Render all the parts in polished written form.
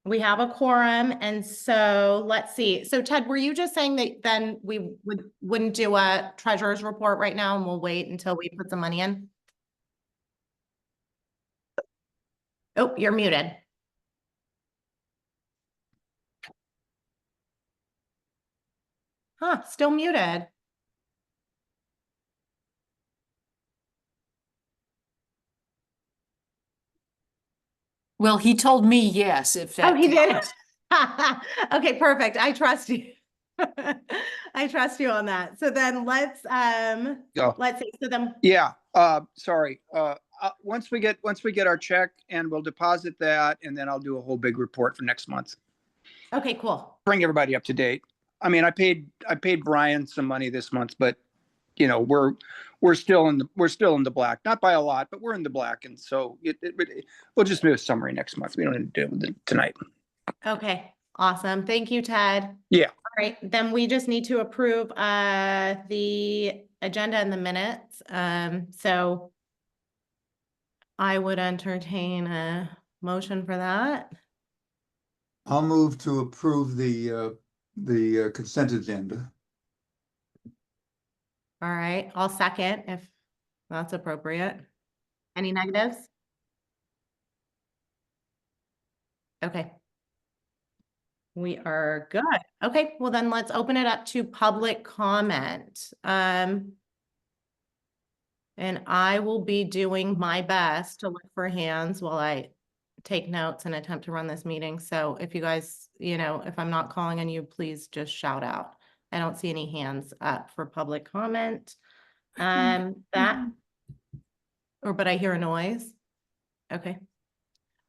We have a quorum, and so let's see. So Ted, were you just saying that then we wouldn't do a treasurer's report right now and we'll wait until we put some money in? Oh, you're muted. Huh, still muted. Well, he told me yes, if that Oh, he did. counts. Okay, perfect. I trust you. I trust you on that. So then let's see. So then Yeah, sorry. Once we get our check, and we'll deposit that, and then I'll do a whole big report for next month. okay, cool. Bring everybody up to date. I mean, I paid Brian some money this month, but you know, we're still in the black, not by a lot, but we're in the black, and so we'll just do a summary next month. We don't need to do it tonight. Okay, awesome. Thank you, Ted. Yeah. All right, then we just need to approve the agenda and the minutes. So I would entertain a motion for that. I'll move to approve the consent agenda. All right, I'll second if that's appropriate. Any negatives? Okay. We are good. Okay, well then let's open it up to public comment. And I will be doing my best to look for hands while I take notes and attempt to run this meeting. So if you guys, if I'm not calling on you, please just shout out. I don't see any hands up for public comment. But I hear a noise. Okay.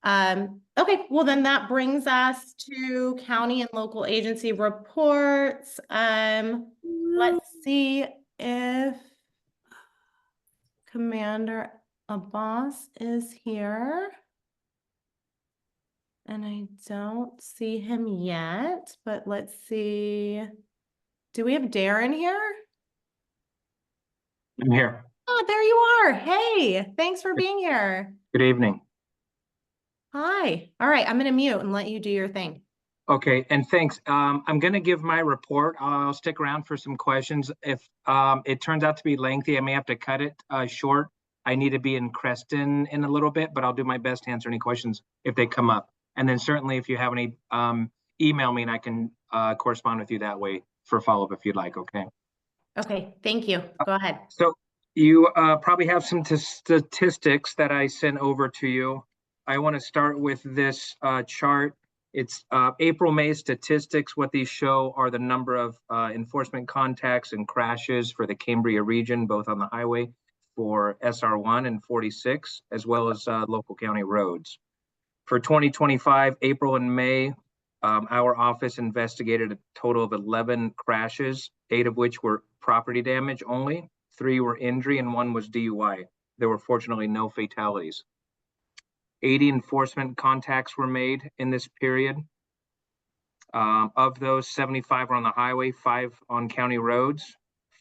Okay, well then that brings us to county and local agency reports. Let's see if Commander Abbas is here. And I don't see him yet, but let's see. Do we have Darren here? I'm here. Oh, there you are. Hey, thanks for being here. Good evening. Hi. All right, I'm going to mute and let you do your thing. Okay, and thanks. I'm going to give my report. I'll stick around for some questions. If it turns out to be lengthy, I may have to cut it short. I need to be in Creston in a little bit, but I'll do my best to answer any questions if they come up. And then certainly if you have any, email me and I can correspond with you that way for follow-up if you'd like, okay? Okay, thank you. Go ahead. So you probably have some statistics that I sent over to you. I want to start with this chart. It's April-May statistics. What these show are the number of enforcement contacts and crashes for the Cambria region, both on the highway for SR1 and 46, as well as local county roads. For 2025, April and May, our office investigated a total of 11 crashes, 8 of which were property damage only, 3 were injury, and 1 was DUI. There were fortunately no fatalities. 80 enforcement contacts were made in this period. Of those, 75 were on the highway, 5 on county roads.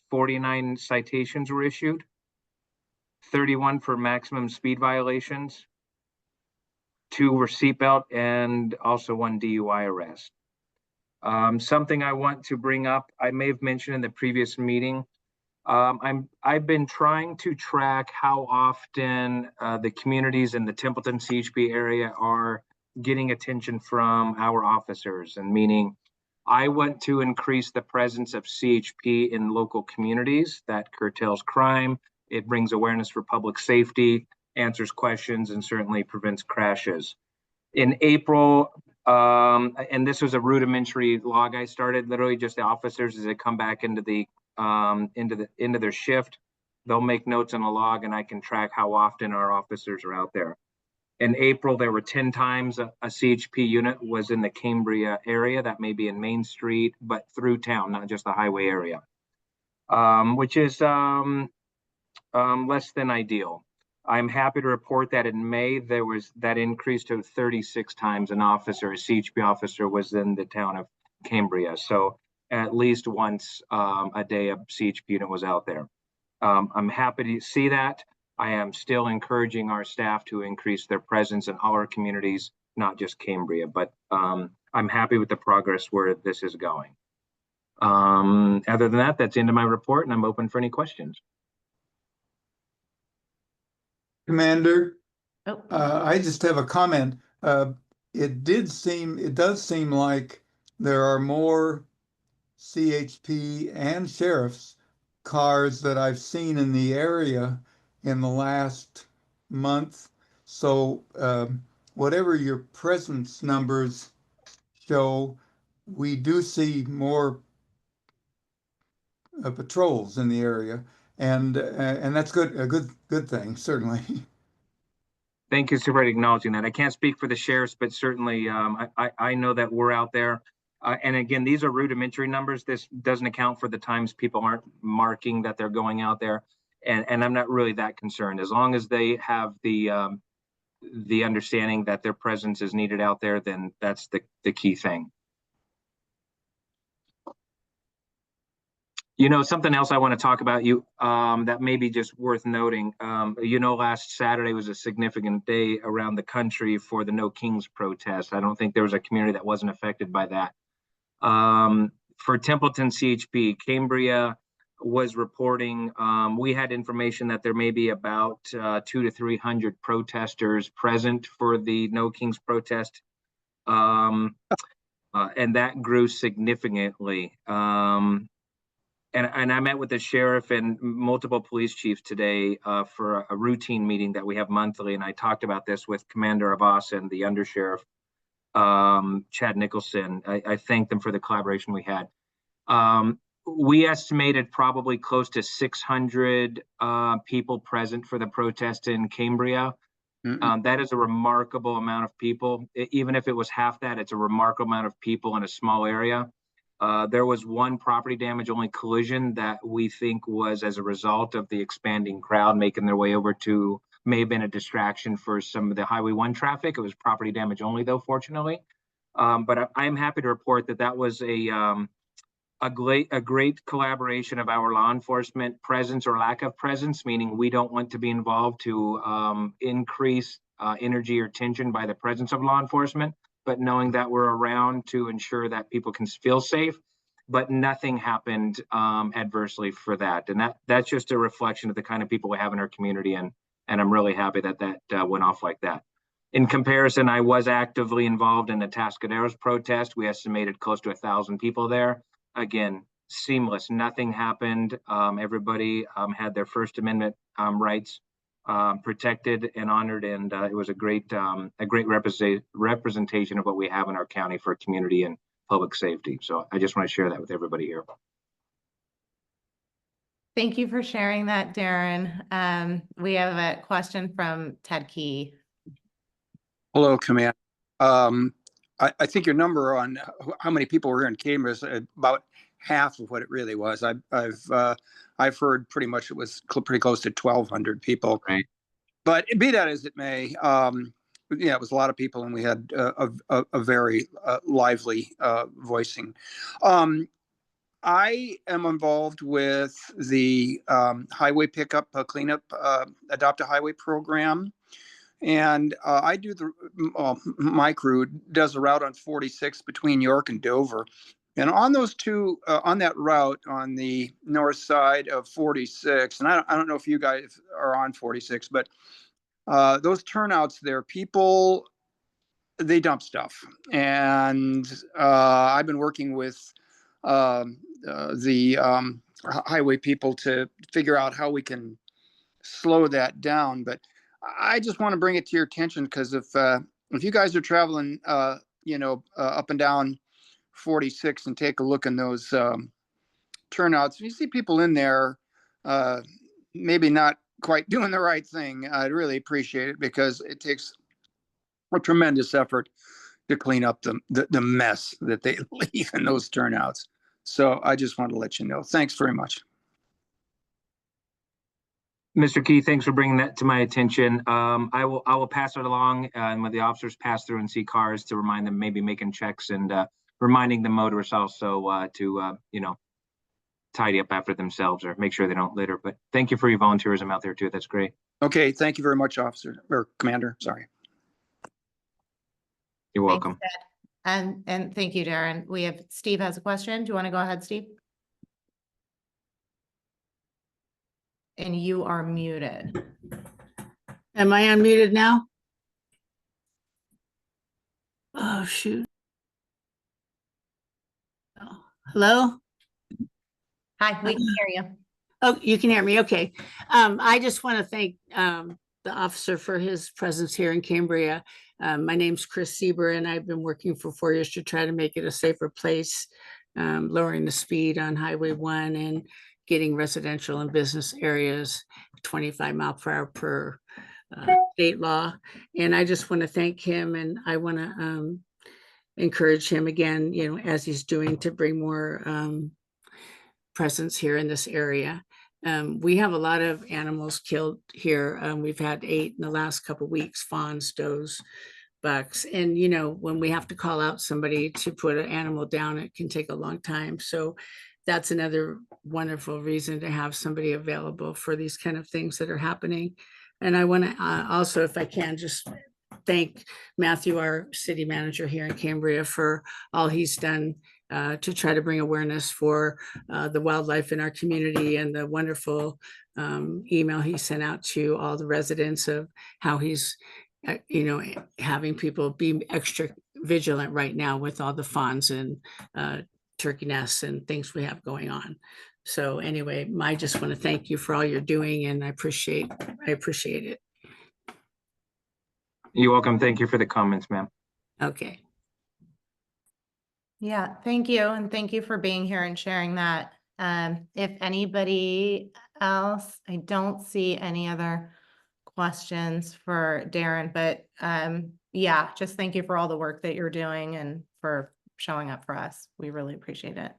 49 citations were issued, 31 for maximum speed violations, 2 were seatbelt, and also 1 DUI arrest. Something I want to bring up, I may have mentioned in the previous meeting, I've been trying to track how often the communities in the Templeton CHP area are getting attention from our officers, and meaning I want to increase the presence of CHP in local communities. That curtails crime, it brings awareness for public safety, answers questions, and certainly prevents crashes. In April, and this was a rudimentary log I started, literally just the officers as they come back into their shift, they'll make notes on a log and I can track how often our officers are out there. In April, there were 10 times a CHP unit was in the Cambria area. That may be in Main Street, but through town, not just the highway area, which is less than ideal. I'm happy to report that in May, there was that increase to 36 times a CHP officer was in the town of Cambria. So at least once a day a CHP unit was out there. I'm happy to see that. I am still encouraging our staff to increase their presence in all our communities not just Cambria, but I'm happy with the progress where this is going. Other than that, that's the end of my report, and I'm open for any questions. Commander, Oh, I just have a comment. It does seem like there are more CHP and sheriff's cars that I've seen in the area in the last month. So whatever your presence numbers show, we do see more patrols in the area, and that's good, a good thing, certainly. Thank you for acknowledging that. I can't speak for the sheriffs, but certainly I know that we're out there. And again, these are rudimentary numbers. This doesn't account for the times people aren't marking that they're going out there. And I'm not really that concerned. As long as they have the understanding that their presence is needed out there, then that's the key thing. You know, something else I want to talk about that may be just worth noting. Last Saturday was a significant day around the country for the No Kings protest. I don't think there was a community that wasn't affected by that. For Templeton CHP, Cambria was reporting, we had information that there may be about 200 to 300 protesters present for the No Kings protest. And that grew significantly. And I met with the sheriff and multiple police chiefs today for a routine meeting that we have monthly. And I talked about this with Commander Abbas and the undersheriff, Chad Nicholson. I thanked them for the collaboration we had. We estimated probably close to 600 people present for the protest in Cambria. That is a remarkable amount of people. Even if it was half that, it's a remarkable amount of people in a small area. There was one property damage only collision that we think was as a result of the expanding crowd making their way over to, may have been a distraction for some of the Highway 1 traffic. It was property damage only though, fortunately. But I'm happy to report that that was a great collaboration of our law enforcement presence or lack of presence, meaning we don't want to be involved to increase energy or tension by the presence of law enforcement, but knowing that we're around to ensure that people can feel safe. But nothing happened adversely for that. And that's just a reflection of the kind of people we have in our community. And I'm really happy that that went off like that. In comparison, I was actively involved in the Atascaderos protest. We estimated close to 1,000 people there. Again, seamless, nothing happened. Everybody had their First Amendment rights protected and honored, and it was a great representation of what we have in our county for community and public safety. So I just want to share that with everybody here. thank you for sharing that, Darren. We have a question from Ted Key. Hello, Command. I think your number on how many people were in Cambria is about half of what it really was. I've heard pretty much it was pretty close to 1,200 people. Right. But be that as it may, it was a lot of people, and we had a very lively voicing. I am involved with the highway pickup cleanup Adopt a Highway program. And I do my crew does a route on 46 between York and Dover. And on those two, on that route on the north side of 46, and I don't know if you guys are on 46, but those turnouts there, people, they dump stuff. And I've been working with the highway people to figure out how we can slow that down. But I just want to bring it to your attention because if you guys are traveling, up and down 46 and take a look in those turnouts, you see people in there, maybe not quite doing the right thing. I'd really appreciate it because it takes a tremendous effort to clean up the mess that they leave in those turnouts. So I just want to let you know. Thanks very much. Mr. Key, thanks for bringing that to my attention. I will pass it along, and when the officers pass through and see cars, to remind them, maybe making checks and reminding the motorists also to tidy up after themselves or make sure they don't litter. But thank you for your volunteerism out there too. That's great. Okay, thank you very much, officer or commander. Sorry. You're Thanks, welcome. Ted. And thank you, Darren. We have, Steve has a question. Do you want to go ahead, Steve? And you are muted. Am I unmuted now? Oh, shoot. Oh, hello? Hi, we can hear you. Oh, you can hear me. Okay. I just want to thank the officer for his presence here in Cambria. My name's Chris Sieber, and I've been working for 4 years to try to make it a safer place, lowering the speed on Highway 1 and getting residential and business areas 25 mile per hour per state law. And I just want to thank him, and I want to encourage him again, you know, as he's doing, to bring more presence here in this area. We have a lot of animals killed here. We've had 8 in the last couple of weeks, fawns, does, bucks. And, you know, when we have to call out somebody to put an animal down, it can take a long time. So that's another wonderful reason to have somebody available for these kind of things that are happening. And I want to also, if I can, just thank Matthew, our city manager here in Cambria, for all he's done to try to bring awareness for the wildlife in our community, and the wonderful email he sent out to all the residents of how he's, you know, having people be extra vigilant right now with all the fawns and turkey nests and things we have going on. So anyway, I just want to thank you for all you're doing, and I appreciate it. You're welcome. Thank you for the comments, ma'am. Okay. Yeah, thank you. And thank you for being here and sharing that. If anybody else, I don't see any other questions for Darren, but yeah, just thank you for all the work that you're doing and for showing up for us. We really appreciate it.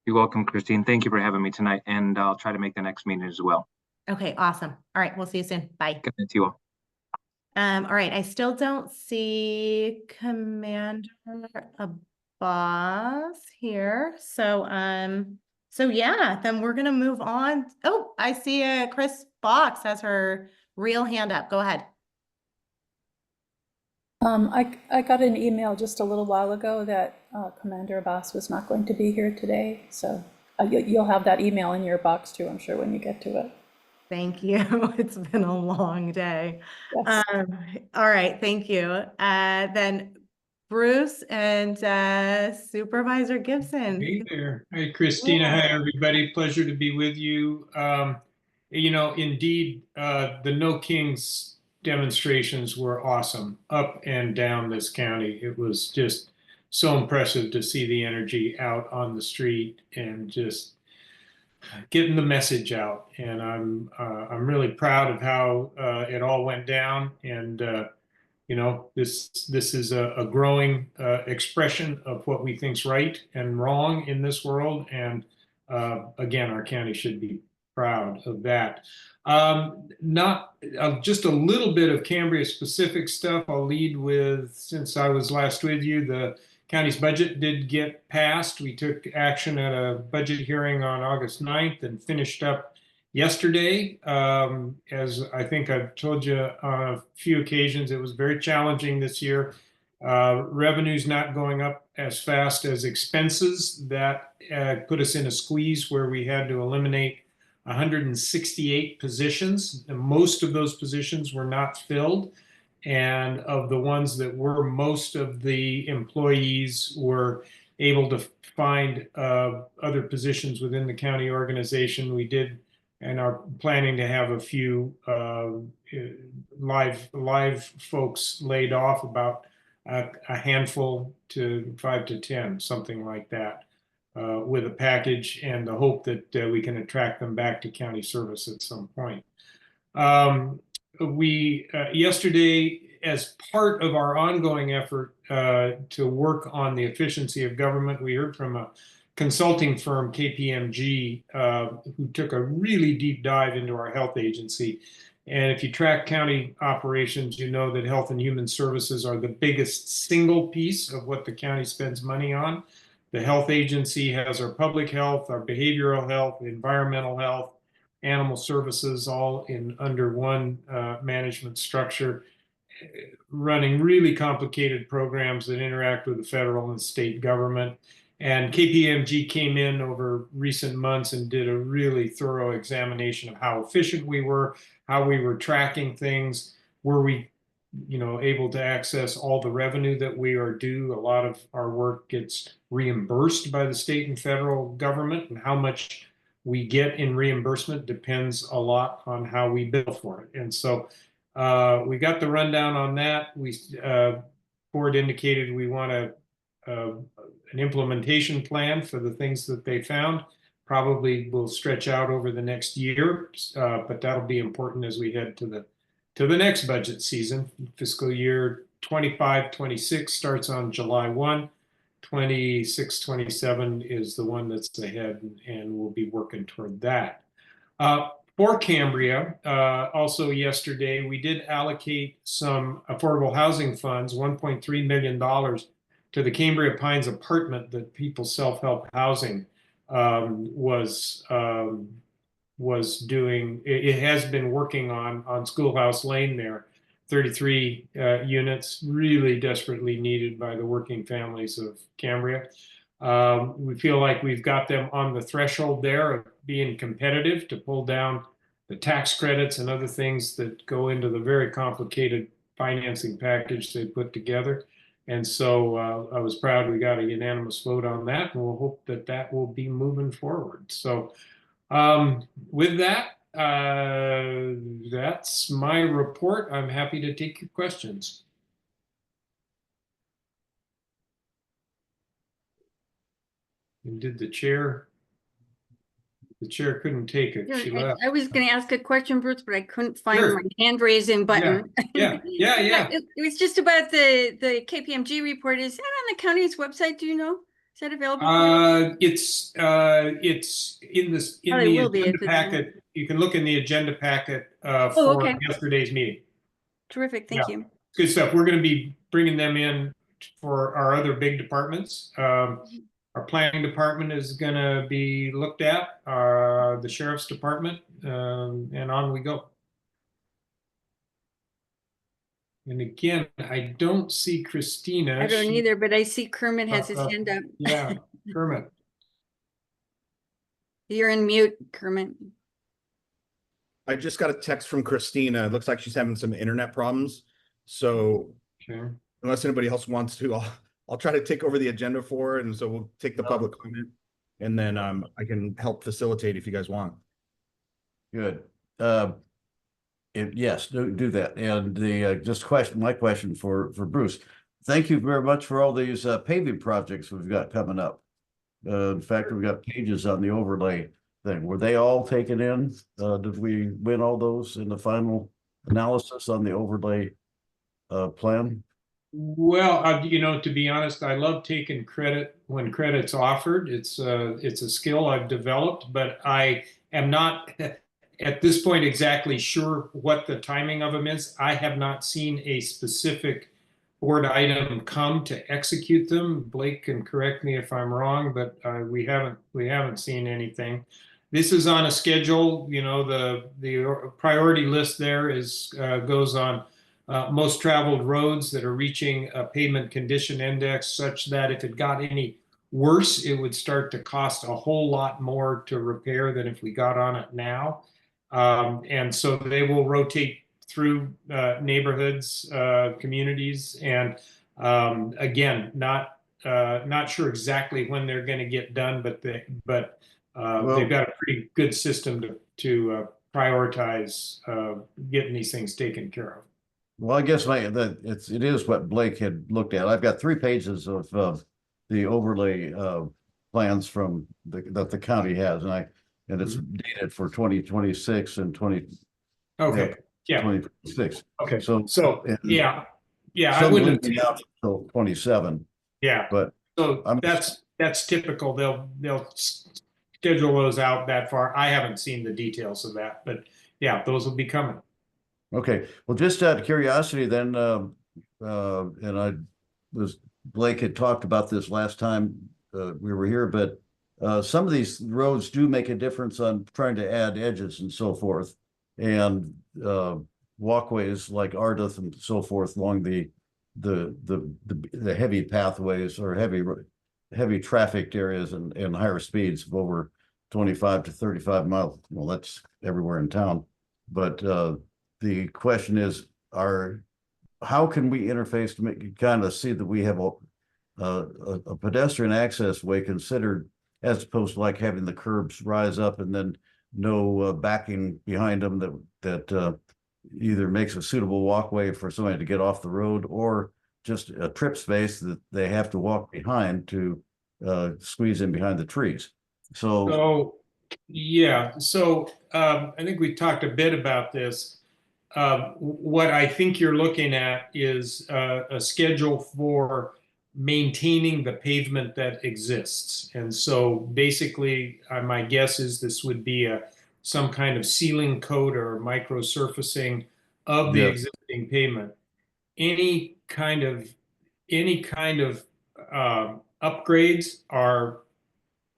You're welcome, Christine. Thank you for having me tonight, and I'll try to make the next meeting as well. Okay, awesome. All right, we'll see you soon. Bye. Good night to you all. All right, I still don't see Commander Abbas here. So yeah, then we're gonna move on. Oh, I see Chris Box has her real hand up. Go ahead. I got an email just a little while ago that Commander Abbas was not going to be here today, so you'll have that email in your box too, I'm sure, when you get to it. Thank you. It's been a long day. Yes. All right, thank you. Then Bruce and Supervisor Gibson. Hey there. Hi, Christina. Yeah. Hi, everybody. Pleasure to be with you. You know, indeed, the No Kings demonstrations were awesome up and down this county. It was just so impressive to see the energy out on the street and just getting the message out. And I'm really proud of how it all went down. And you know, this is a growing expression of what we think's right and wrong in this world. And again, our county should be proud of that. Not just a little bit of Cambria specific stuff. I'll lead with, since I was last with you, the county's budget did get passed. We took action at a budget hearing on August 9th and finished up yesterday. As I think I've told you on a few occasions, it was very challenging this year. Revenues not going up as fast as expenses. That put us in a squeeze where we had to eliminate 168 positions. And most of those positions were not filled. And of the ones that were, most of the employees were able to find other positions within the county organization. We did and are planning to have a few live folks laid off, about a handful to 5 to 10, something like that, with a package and the hope that we can attract them back to county service at some point. We yesterday, as part of our ongoing effort to work on the efficiency of government, we heard from a consulting firm, KPMG, who took a really deep dive into our health agency. And if you track county operations, you know that health and human services are the biggest single piece of what the county spends money on. The health agency has our public health, our behavioral health, environmental health, animal services, all in under one management structure. running really complicated programs that interact with the federal and state government. And KPMG came in over recent months and did a really thorough examination of how efficient we were, how we were tracking things, were we, able to access all the revenue that we are due. A lot of our work gets reimbursed by the state and federal government, and how much we get in reimbursement depends a lot on how we bill for it. And so we got the rundown on that. Board indicated we want an implementation plan for the things that they found. Probably will stretch out over the next year, but that'll be important as we head to the next budget season. Fiscal year 25-26 starts on July 1. 26-27 is the one that's ahead, and we'll be working toward that. For Cambria, also yesterday, we did allocate some affordable housing funds, $1.3 million, to the Cambria Pines apartment that People's Self-Help Housing was doing. It has been working on Schoolhouse Lane there. 33 units, really desperately needed by the working families of Cambria. We feel like we've got them on the threshold there of being competitive to pull down the tax credits and other things that go into the very complicated financing package they put together. And so I was proud we got a unanimous vote on that, and we'll hope that that will be moving forward. So with that, that's my report. I'm happy to take your questions. And did the chair couldn't take it. She left. I was going to ask a question, Bruce, but I couldn't find Sure. my hand raising button. Yeah. It was just about the KPMG report. Is that on the county's website? Do you know? Is that available? It's in this Oh, it the will be agenda if it's- packet. You can look in the agenda packet for okay. yesterday's meeting. Terrific. Thank you. Good stuff. We're going to be bringing them in for our other big departments. Our planning department is going to be looked at, the sheriff's department, and on we go. And again, I don't see Christina. I don't She- either, but I see Kermit has his hand up. Yeah, Kermit. You're in mute, Kermit. I just got a text from Christina. It looks like she's having some internet problems. So Okay. unless anybody else wants to, I'll try to take over the agenda for her. And so we'll take the public comment, and then I can help facilitate if you guys want. Good. Yes, do that. And my question for Bruce. Thank you very much for all these paving projects we've got coming up. In fact, we've got pages on the overlay thing. Were they all taken in? Did we win all those in the final analysis on the overlay plan? Well, to be honest, I love taking credit when credit's offered. It's a skill I've developed, but I am not at this point exactly sure what the timing of them is. I have not seen a specific board item come to execute them. Blake can correct me if I'm wrong, but we haven't seen anything. This is on a schedule. The priority list there goes on most traveled roads that are reaching a pavement condition index such that if it got any worse, it would start to cost a whole lot more to repair than if we got on it now. And so they will rotate through neighborhoods, communities, and again, not sure exactly when they're going to get done, but they've got a pretty good system to prioritize getting these things taken care of. Well, I guess it is what Blake had looked at. I've got 3 pages of the overlay plans that the county has, and it's dated for 2026 and 2026. Okay. So yeah, I some wouldn't be out until 27. Yeah. But so that's typical. They'll schedule those out that far. I haven't seen the details of that, but yeah, those will be coming. Okay, well, just out of curiosity then, Blake had talked about this last time we were here, but some of these roads do make a difference on trying to add edges and so forth. And walkways like Ardith and so forth along the heavy pathways or heavy trafficked areas and higher speeds of over 25 to 35 miles. Well, that's everywhere in town. But the question is, how can we interface to make kind of see that we have a pedestrian access way considered, as opposed to like having the curbs rise up and then no backing behind them that either makes a suitable walkway for somebody to get off the road, or just a trip space that they have to walk behind to squeeze in behind the trees. So, yeah, so I think we talked a bit about this. What I think you're looking at is a schedule for maintaining the pavement that exists. And so basically, my guess is this would be some kind of sealing coat or micro surfacing of the Yeah. existing pavement. Any kind of upgrades are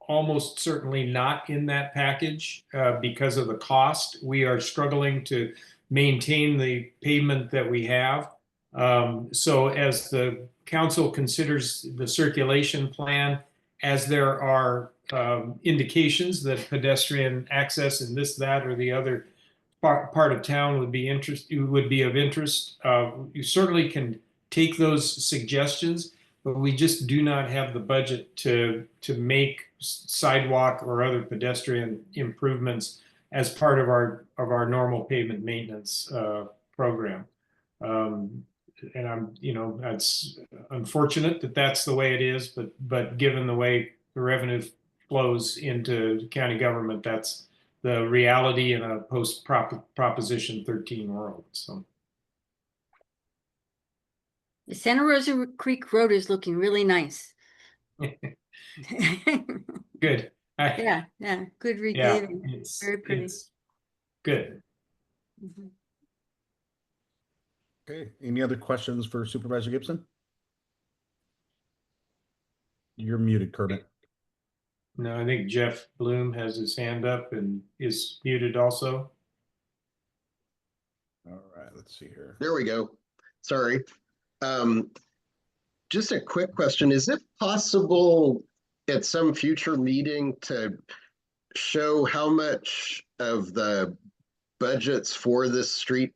almost certainly not in that package because of the cost. We are struggling to maintain the pavement that we have. So as the council considers the circulation plan, as there are indications that pedestrian access in this, that, or the other part of town would be of interest, you certainly can take those suggestions, but we just do not have the budget to make sidewalk or other pedestrian improvements as part of our normal pavement maintenance program. And that's unfortunate that that's the way it is, but given the way the revenue flows into county government, that's the reality in a post Proposition 13 world. So. The Santa Rosa Creek Road is looking really nice. Good. Yeah, good Yeah, repaving. it's Very pretty. it's good. Mhm. Okay, any other questions for Supervisor Gibson? You're muted, Kermit. No, I think Jeff Bloom has his hand up and is muted also. All right, let's see here. There we go. Sorry. Just a quick question. Is it possible at some future meeting to show how much of the budgets for this street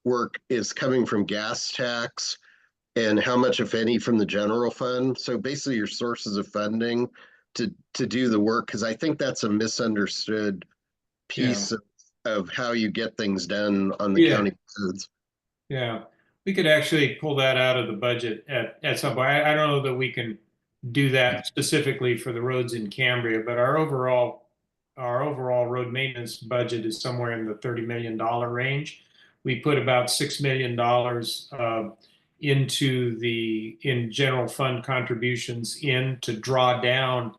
work is coming from gas tax and how much, if any, from the general fund? So basically your sources of funding to do the work, because I think that's a misunderstood piece of how you get things done on the county roads. Yeah, we could actually pull that out of the budget at some point. I don't know that we can do that specifically for the roads in Cambria, but our overall road maintenance budget is somewhere in the $30 million range. We put about $6 million in general fund contributions to draw down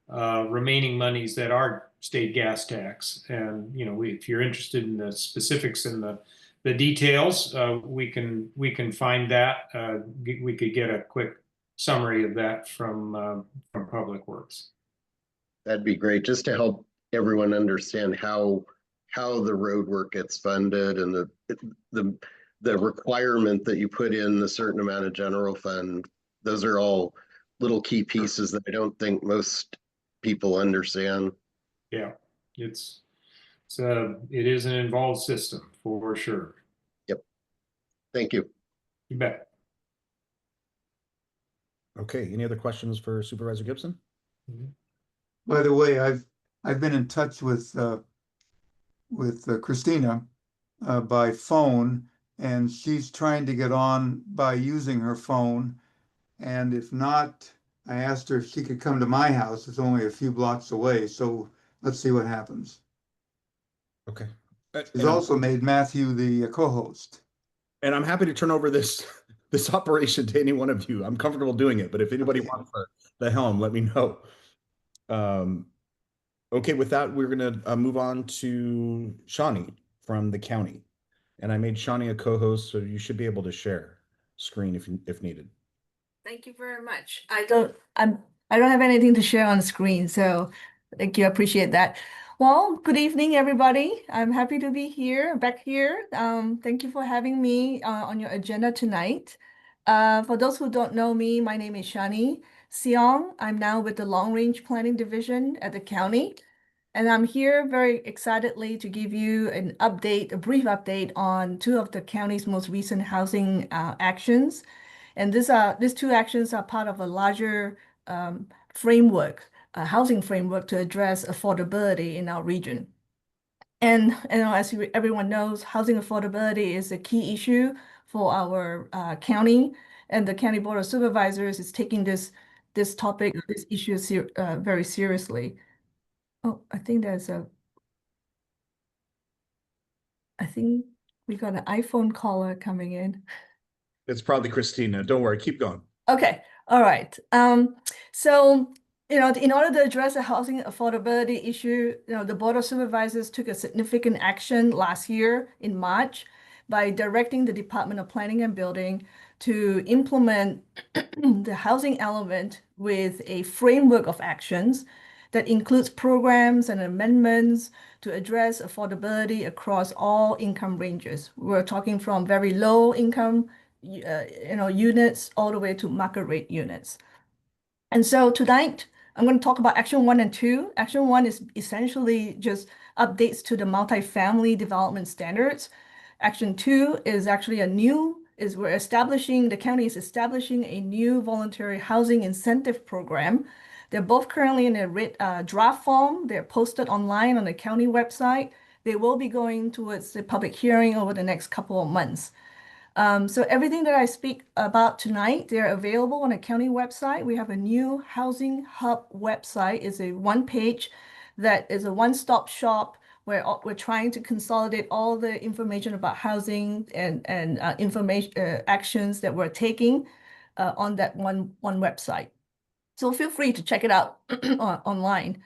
remaining monies that are state gas tax. And if you're interested in the specifics and the details, we can find that. We could get a quick summary of that from Public Works. That'd be great, just to help everyone understand how the road work gets funded and the requirement that you put in a certain amount of general fund. Those are all little key pieces that I don't think most people understand. Yeah, it is an involved system for sure. Yep. Thank you. You bet. Okay, any other questions for Supervisor Gibson? By the way, I've been in touch with Christina by phone, and she's trying to get on by using her phone. And if not, I asked her if she could come to my house. It's only a few blocks away, so let's see what happens. Okay. She's also made Matthew the co-host. And I'm happy to turn over this operation to any one of you. I'm comfortable doing it, but if anybody wants the helm, let me know. Okay, with that, we're gonna move on to Shawnee from the county. And I made Shawnee a co-host, so you should be able to share screen if needed. Thank you very much. I don't have anything to share on screen, so thank you. I appreciate that. Well, good evening, everybody. I'm happy to be here, back here. Thank you for having me on your agenda tonight. For those who don't know me, my name is Shani Seong. I'm now with the Long Range Planning Division at the county. And I'm here very excitedly to give you an update, a brief update on two of the county's most recent housing actions. And these two actions are part of a larger framework, a housing framework to address affordability in our region. And as everyone knows, housing affordability is a key issue for our county, and the County Board of Supervisors is taking this topic, this issue very seriously. Oh, I think we got an iPhone caller coming in. It's probably Christina. Don't worry, keep going. Okay, all right. So, in order to address the housing affordability issue, the Board of Supervisors took a significant action last year in March by directing the Department of Planning and Building to implement the housing element with a framework of actions that includes programs and amendments to address affordability across all income ranges. We're talking from very low income units all the way to market rate units. And so tonight, I'm going to talk about Action 1 and 2. Action 1 is essentially just updates to the multifamily development standards. Action 2 is actually the county is establishing a new voluntary housing incentive program. They're both currently in a draft form. They're posted online on the county website. They will be going towards the public hearing over the next couple of months. So everything that I speak about tonight, they're available on the county website. We have a new Housing Hub website. It's a one-page that is a one-stop shop where we're trying to consolidate all the information about housing and information actions that we're taking on that one website. So feel free to check it out online.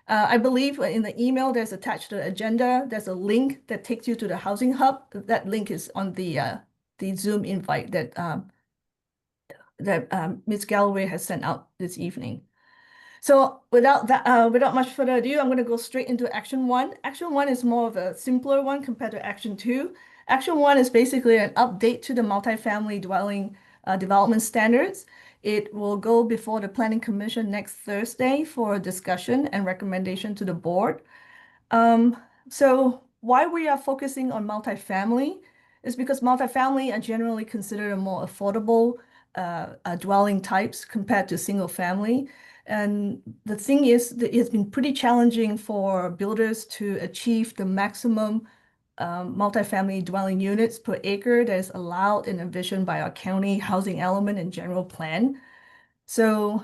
I believe in the email there's attached to the agenda. There's a link that takes you to the Housing Hub. That link is on the Zoom invite that Ms. Galloway has sent out this evening. So without much further ado, I'm going to go straight into Action 1. Action 1 is more of a simpler one compared to Action 2. Action 1 is basically an update to the multifamily dwelling development standards. It will go before the Planning Commission next Thursday for discussion and recommendation to the board. So why we are focusing on multifamily is because multifamily are generally considered a more affordable dwelling types compared to single family. And the thing is that it's been pretty challenging for builders to achieve the maximum multifamily dwelling units per acre that is allowed and envisioned by our county housing element and general plan. So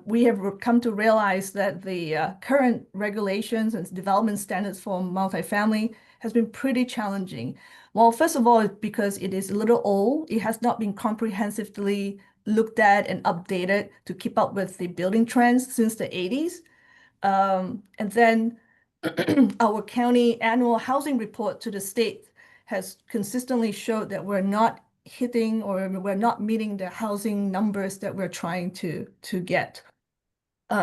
we have come to realize that the current regulations and development standards for multifamily has been pretty challenging. Well, first of all, because it is a little old, it has not been comprehensively looked at and updated to keep up with the building trends since the 80s. And then our county annual housing report to the state has consistently showed that we're not hitting or we're not meeting the housing numbers that we're trying to get.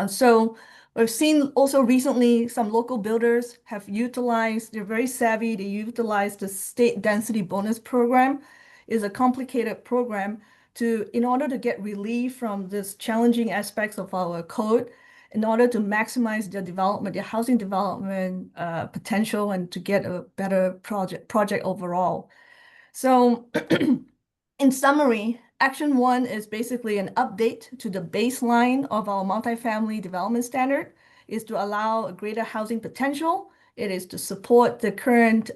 So we've seen also recently some local builders have they're very savvy, they utilize the state density bonus program. It's a complicated program in order to get relief from this challenging aspects of our code, in order to maximize their housing development potential and to get a better project overall. So in summary, Action 1 is basically an update to the baseline of our multifamily development standard, is to allow a greater housing potential. It is to support the current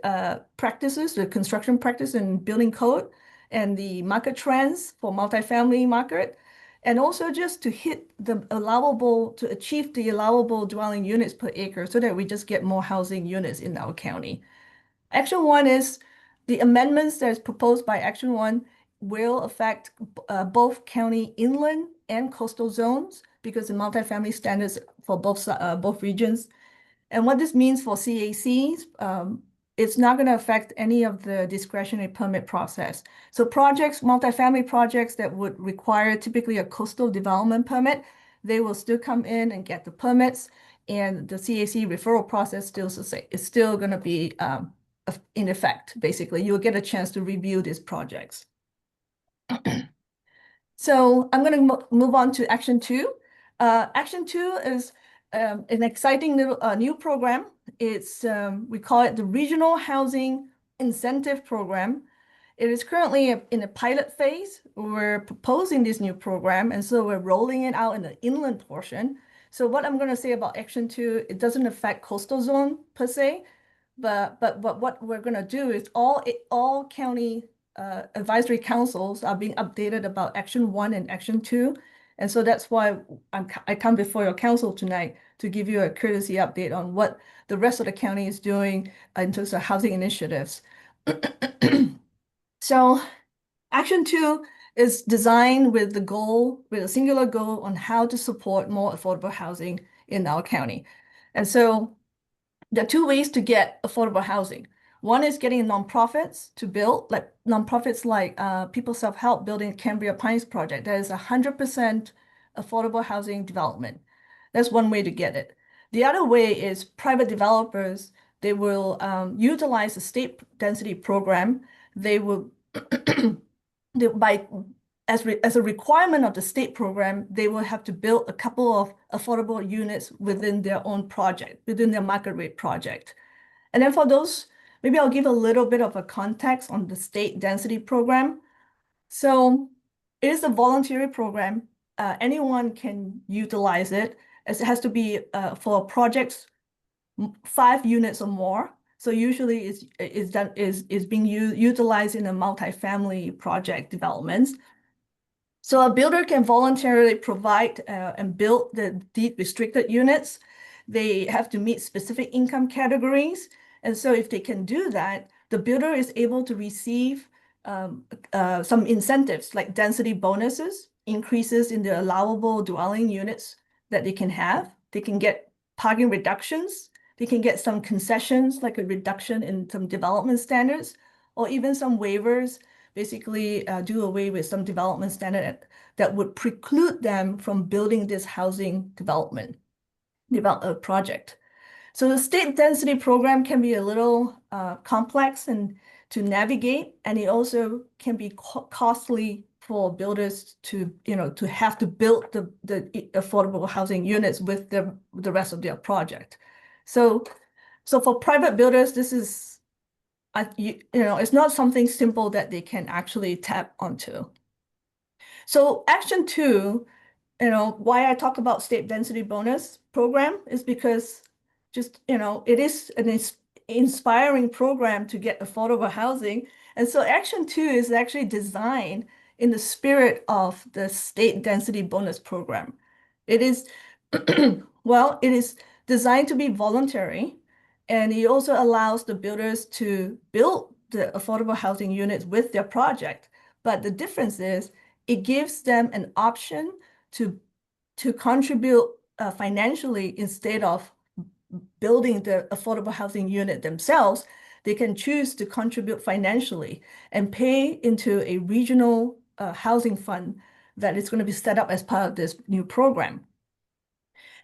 practices, the construction practice and building code, and the market trends for multifamily market, and also just to achieve the allowable dwelling units per acre so that we just get more housing units in our county. Action 1 is the amendments that is proposed by Action 1 will affect both county inland and coastal zones because the multifamily standards for both regions. And what this means for CACs, it's not going to affect any of the discretionary permit process. So multifamily projects that would require typically a coastal development permit, they will still come in and get the permits. and the CAC referral process is still going to be in effect. Basically, you'll get a chance to review these projects. So I'm going to move on to Action 2. Action 2 is an exciting little new program. It's we call it the Regional Housing Incentive Program. It is currently in a pilot phase. We're proposing this new program, and so we're rolling it out in the inland portion. So what I'm going to say about Action 2, it doesn't affect coastal zone per se, but what we're going to do is all county advisory councils are being updated about Action 1 and Action 2. And so that's why I come before your council tonight to give you a courtesy update on what the rest of the county is doing in terms of housing initiatives. So Action 2 is designed with a singular goal on how to support more affordable housing in our county. And so there are two ways to get affordable housing. One is getting nonprofits to build, like nonprofits like People Self-Help building Cambria Pines project. That is 100% affordable housing development. That's one way to get it. The other way is private developers. They will utilize the state density program. They will, as a requirement of the state program, they will have to build a couple of affordable units within their own project, within their market rate project. And then for those, maybe I'll give a little bit of a context on the state density program. So it is a voluntary program. Anyone can utilize it, as it has to be for projects 5 units or more. So usually is being utilized in a multifamily project developments. So a builder can voluntarily provide and build the deed restricted units. They have to meet specific income categories. And so if they can do that, the builder is able to receive some incentives like density bonuses, increases in the allowable dwelling units that they can have. They can get parking reductions. They can get some concessions like a reduction in some development standards, or even some waivers, basically do away with some development standard that would preclude them from building this housing development project. So the state density program can be a little complex and to navigate, and it also can be costly for builders to have to build the affordable housing units with the rest of their project. So for private builders, this is it's not something simple that they can actually tap onto. So Action 2, why I talk about state density bonus program is because it is an inspiring program to get affordable housing. And so Action 2 is actually designed in the spirit of the state density bonus program. It is, well, it is designed to be voluntary, and it also allows the builders to build the affordable housing units with their project. But the difference is it gives them an option to contribute financially instead of building the affordable housing unit themselves. They can choose to contribute financially and pay into a regional housing fund that is going to be set up as part of this new program.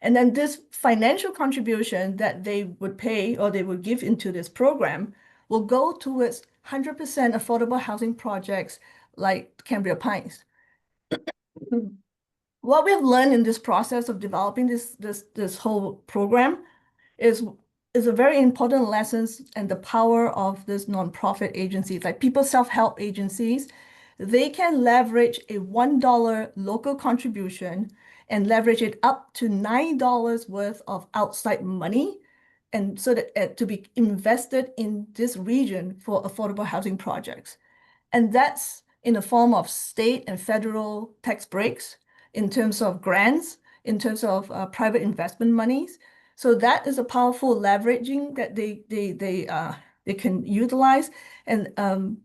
And then this financial contribution that they would pay or they would give into this program will go towards 100% affordable housing projects like Cambria Pines. What we've learned in this process of developing this whole program is a very important lessons and the power of this nonprofit agencies, like People Self-Help agencies. They can leverage a $1 local contribution and leverage it up to $9 worth of outside money, and so that to be invested in this region for affordable housing projects. And that's in the form of state and federal tax breaks, in terms of grants, in terms of private investment monies. So that is a powerful leveraging that they can utilize. And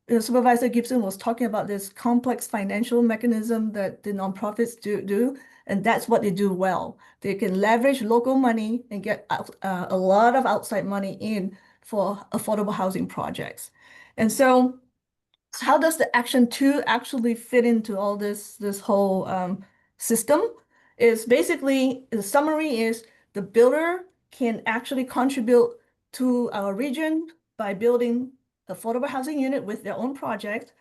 Supervisor Gibson was talking about this complex financial mechanism that the nonprofits do, and that's what they do well. They can leverage local money and get a lot of outside money in for affordable housing projects. And so how does the Action 2 actually fit into all this whole system? Is basically, the summary is the builder can actually contribute to our region by building affordable housing unit with their own project,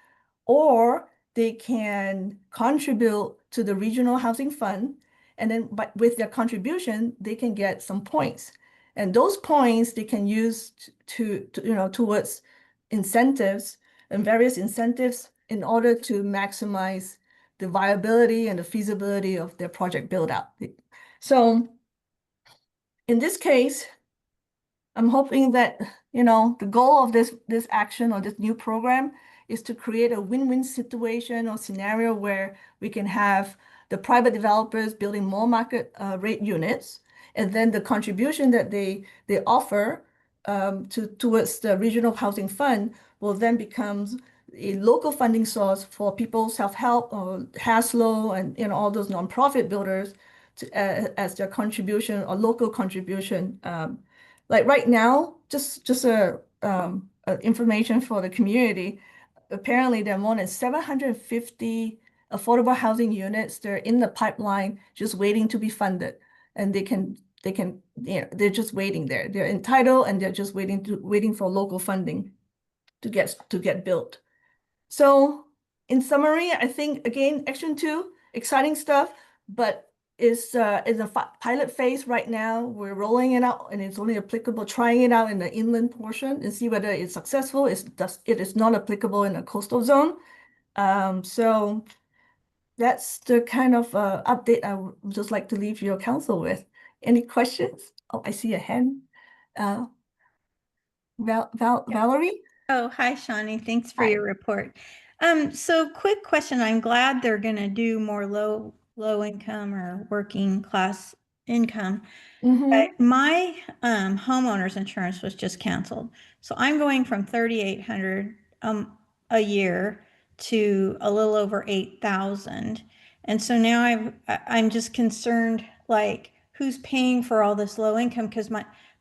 or they can contribute to the regional housing fund. And then with their contribution, they can get some points. And those points they can use to towards incentives and various incentives in order to maximize the viability and the feasibility of their project build out. So in this case, I'm hoping that, the goal of this action or this new program is to create a win-win situation or scenario where we can have the private developers building more market rate units, and then the contribution that they offer towards the regional housing fund will then become a local funding source for people self-help or Haslo and all those nonprofit builders as their contribution or local contribution. Like right now, just information for the community. Apparently, there are more than 750 affordable housing units. They're in the pipeline, just waiting to be funded, and they're just waiting there. They're entitled, and they're just waiting for local funding to get built. So, in summary, I think again, Action 2, exciting stuff, but is a pilot phase right now. We're rolling it out, and it's only applicable, trying it out in the inland portion and see whether it's successful. It is not applicable in the coastal zone. So that's the kind of update I would just like to leave your council with. Any questions? Oh, I see a hand. Valerie? Oh, hi, Shawnee. Thanks for Hi. your report. So quick question. I'm glad they're going to do more low income or working class income. Mhm. My homeowner's insurance was just canceled. So I'm going from $3,800 a year to a little over 8,000. And so now I'm just concerned, like, who's paying for all this low income? Because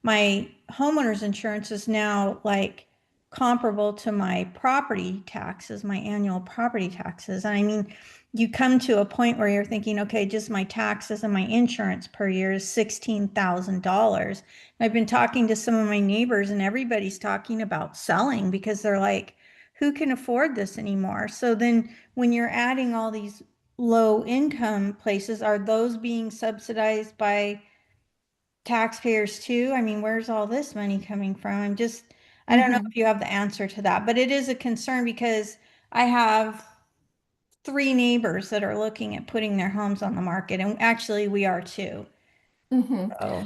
my homeowner's insurance is now like comparable to my property taxes, my annual property taxes. And I mean, you come to a point where you're thinking, okay, just my taxes and my insurance per year is $16,000. I've been talking to some of my neighbors, and everybody's talking about selling because they're like, who can afford this anymore? So then when you're adding all these low income places, are those being subsidized by taxpayers too? I mean, where's all this money coming from? I don't know if you have the answer to that, but it is a concern because I have 3 neighbors that are looking at putting their homes on the market, and actually we are too. So,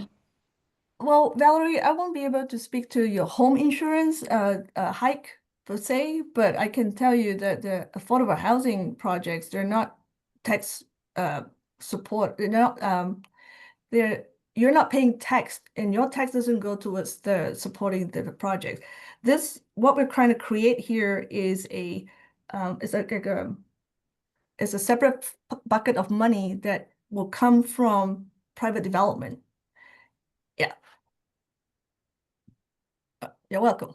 Well, Valerie, I won't be able to speak to your home insurance hike per se, but I can tell you that the affordable housing projects, they're not tax support. They're not you're not paying tax, and your tax doesn't go towards the supporting the project. What we're trying to create here is it's a separate bucket of money that will come from private development. Yeah. You're welcome.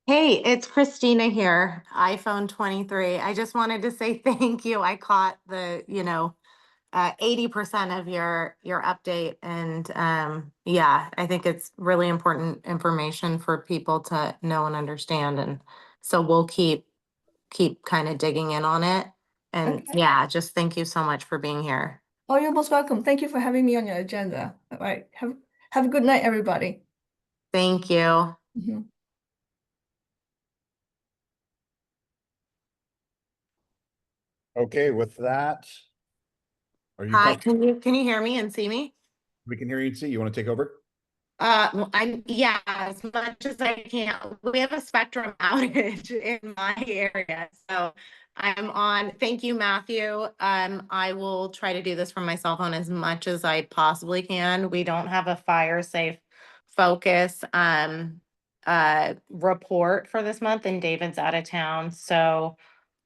Hey, it's Christina here, iPhone 23. I just wanted to say thank you. I caught the, 80% of your update, and yeah, I think it's really important information for people to know and understand, and so we'll keep kind of digging in on it. And Okay. yeah, just thank you so much for being here. Oh, you're most welcome. Thank you for having me on your agenda. All right. Have a good night, everybody. Thank you. Mhm. Okay, with that, are you Hi, comfortable? can you hear me and see me? We can hear you and see. You want to take over? Well, yeah, as much as I can. We have a spectrum outage in my area, so I'm on. Thank you, Matthew. I will try to do this from my cell phone as much as I possibly can. We don't have a fire safe focus report for this month, and David's out of town, so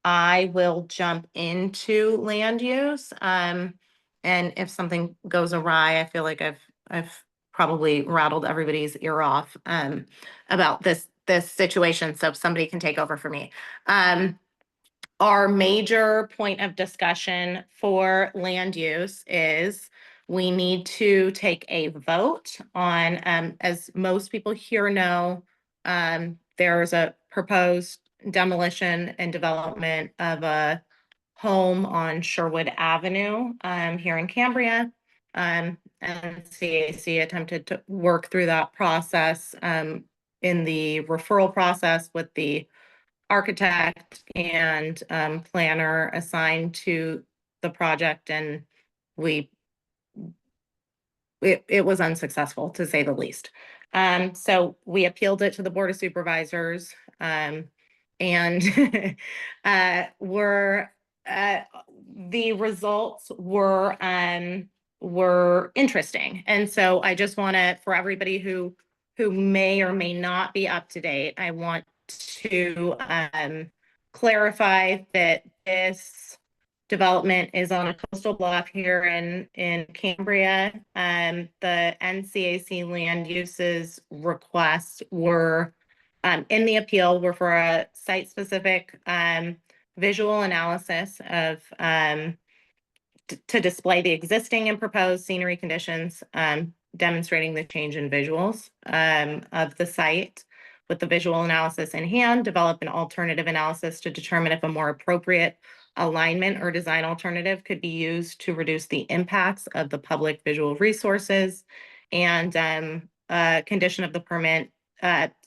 I will jump into land use. And if something goes awry, I feel like I've probably rattled everybody's ear off about this situation. So if somebody can take over for me. our major point of discussion for land use is we need to take a vote on, as most people here know, there's a proposed demolition and development of a home on Sherwood Avenue, here in Cambria. NCAC attempted to work through that process, in the referral process with the architect and planner assigned to the project, and it was unsuccessful, to say the least. So we appealed it to the Board of Supervisors, and the results were interesting. And so I just want to, for everybody who may or may not be up to date, I want to clarify that this development is on a coastal bluff here in Cambria. The NCAC land uses requests were in the appeal were for a site-specific visual analysis of to display the existing and proposed scenery conditions, demonstrating the change in visuals of the site. With the visual analysis in hand, develop an alternative analysis to determine if a more appropriate alignment or design alternative could be used to reduce the impacts of the public visual resources, and condition of the permit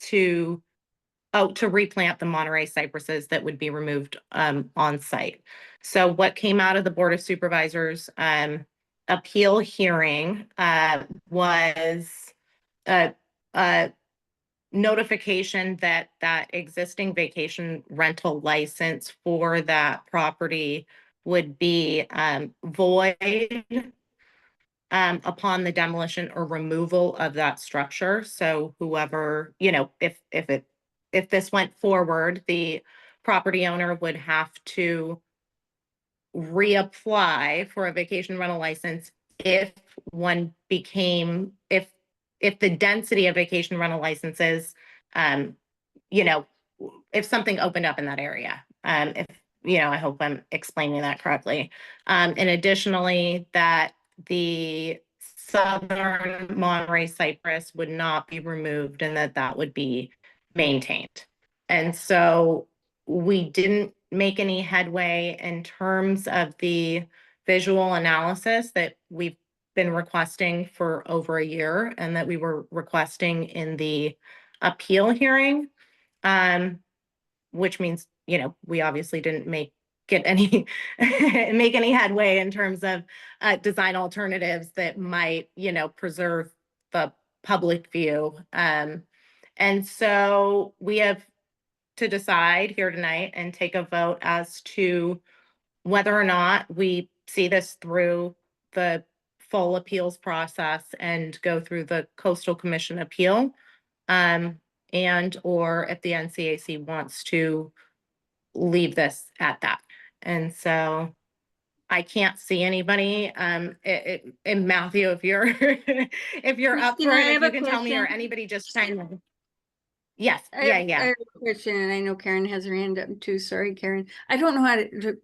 to replant the Monterey cypresses that would be removed on site. So what came out of the Board of Supervisors appeal hearing was a notification that that existing vacation rental license for that property would be void upon the demolition or removal of that structure. So whoever, if this went forward, the property owner would have to reapply for a vacation rental license if the density of vacation rental licenses, if something opened up in that area. I hope I'm explaining that correctly. And additionally, that the southern Monterey cypress would not be removed and that would be maintained. And so we didn't make any headway in terms of the visual analysis that we've been requesting for over a year and that we were requesting in the appeal hearing, which means, we obviously didn't make any headway in terms of design alternatives that might, preserve the public view. And so we have to decide here tonight and take a vote as to whether or not we see this through the full appeals process and go through the Coastal Commission appeal, and or if the NCAC wants to leave this at that. And so I can't see anybody. And Matthew, if you're if you're up for Christina, I it, if have you a can tell me, or question. anybody just chime in. Yes, I have a question, and I know Karen has her hand up too. Sorry, Karen. I don't know how to,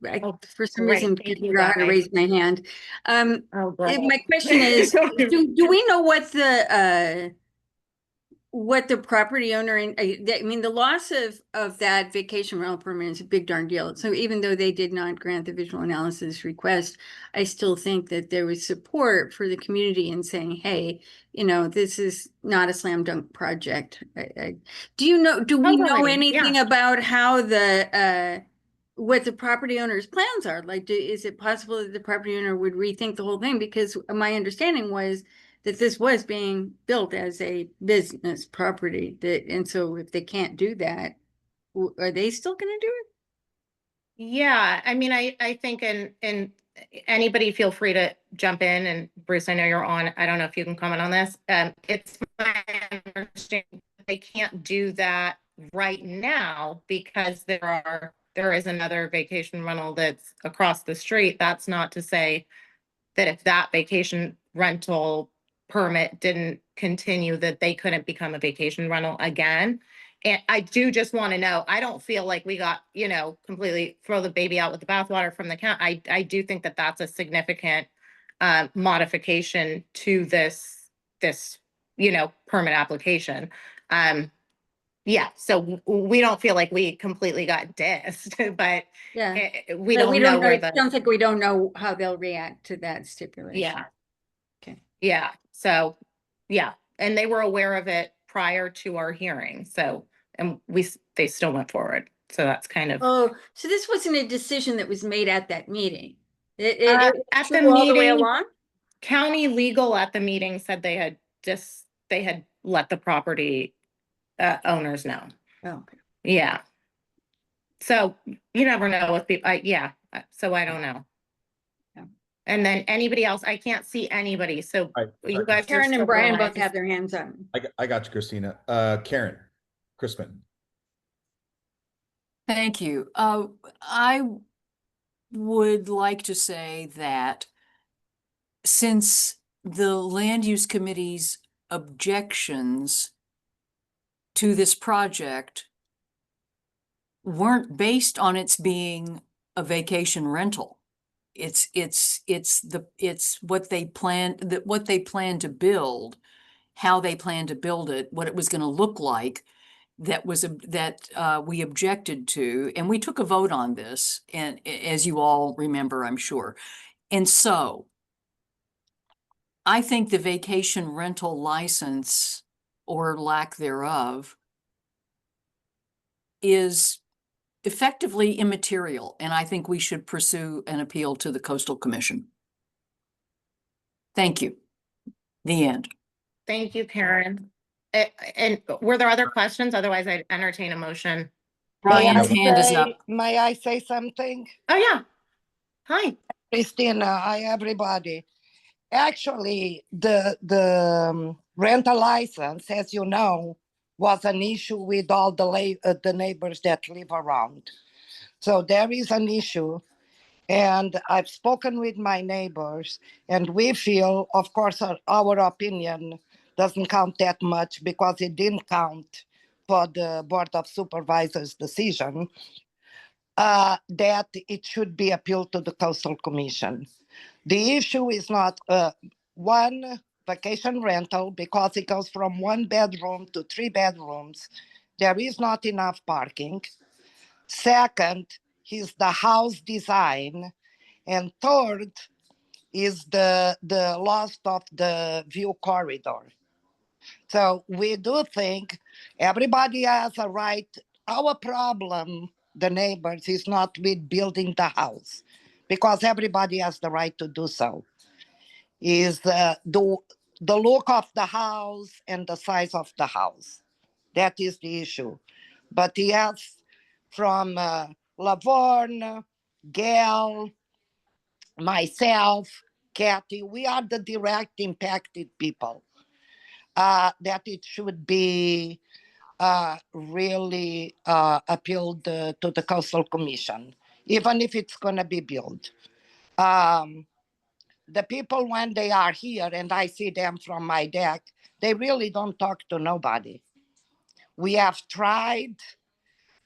for some great. reason, Thank can't you, figure out how to guys. raise my hand. Oh, great. My question is, do we know what the property owner and I mean, the loss of that vacation rental permit is a big darn deal. So even though they did not grant the visual analysis request, I still think that there was support for the community in saying, hey, this is not a slam dunk project. Do we know anything about how what the property owner's plans are? Like, is it possible that the property owner would rethink the whole thing? Because my understanding was that this was being built as a business property, and so if they can't do that, are they still going to do it? Yeah, I mean, I think, and anybody feel free to jump in, and Bruce, I know you're on. I don't know if you can comment on this. It's my understanding they can't do that right now because there is another vacation rental that's across the street. That's not to say that if that vacation rental permit didn't continue, that they couldn't become a vacation rental again. And I do just want to know, I don't feel like we got, completely throw the baby out with the bathwater from the count. I do think that that's a significant modification to this, permit application. Yeah, so we don't feel like we completely got dissed, but Yeah. we But don't know where I the, don't think we don't know how they'll react to that stipulation. yeah. Okay. Yeah, so, yeah, and they were aware of it prior to our hearing, so, and they still went forward, so that's kind of. Oh, so this wasn't a decision that was made at that meeting? It was At the true all the way meeting, along? county legal at the meeting said they had let the property owners know. Oh, okay. Yeah. So you never know with people, so I don't know. Yeah. And then anybody else, I can't see anybody, so you guys. Karen and Brian both have their hands up. I got you, Christina. Karen, Crispin. Thank you. I would like to say that since the Land Use Committee's objections to this project weren't based on its being a vacation rental. It's what they plan to build, how they plan to build it, what it was going to look like. That we objected to, and we took a vote on this, and as you all remember, I'm sure. And so I think the vacation rental license or lack thereof is effectively immaterial, and I think we should pursue an appeal to the Coastal Commission. Thank you. The end. Thank you, Karen. And were there other questions? Otherwise, I'd entertain a motion. Brian's hand is up. May I say something? Oh, yeah. Hi. Christina, hi, everybody. Actually, the rental license, as you know, was an issue with all the neighbors that live around. So there is an issue. And I've spoken with my neighbors, and we feel, of course, our opinion doesn't count that much because it didn't count for the Board of Supervisors' decision, that it should be appealed to the Coastal Commission. The issue is not one vacation rental because it goes from 1 bedroom to 3 bedrooms. There is not enough parking. Second is the house design. And third is the loss of the view corridor. So we do think everybody has a right. Our problem, the neighbors, is not with building the house, because everybody has the right to do so. Is the look of the house and the size of the house. That is the issue. But yes, from Laverne, Gail, myself, Kathy, we are the direct impacted people. That it should be really appealed to the Coastal Commission, even if it's going to be built. The people, when they are here and I see them from my deck, they really don't talk to nobody. We have tried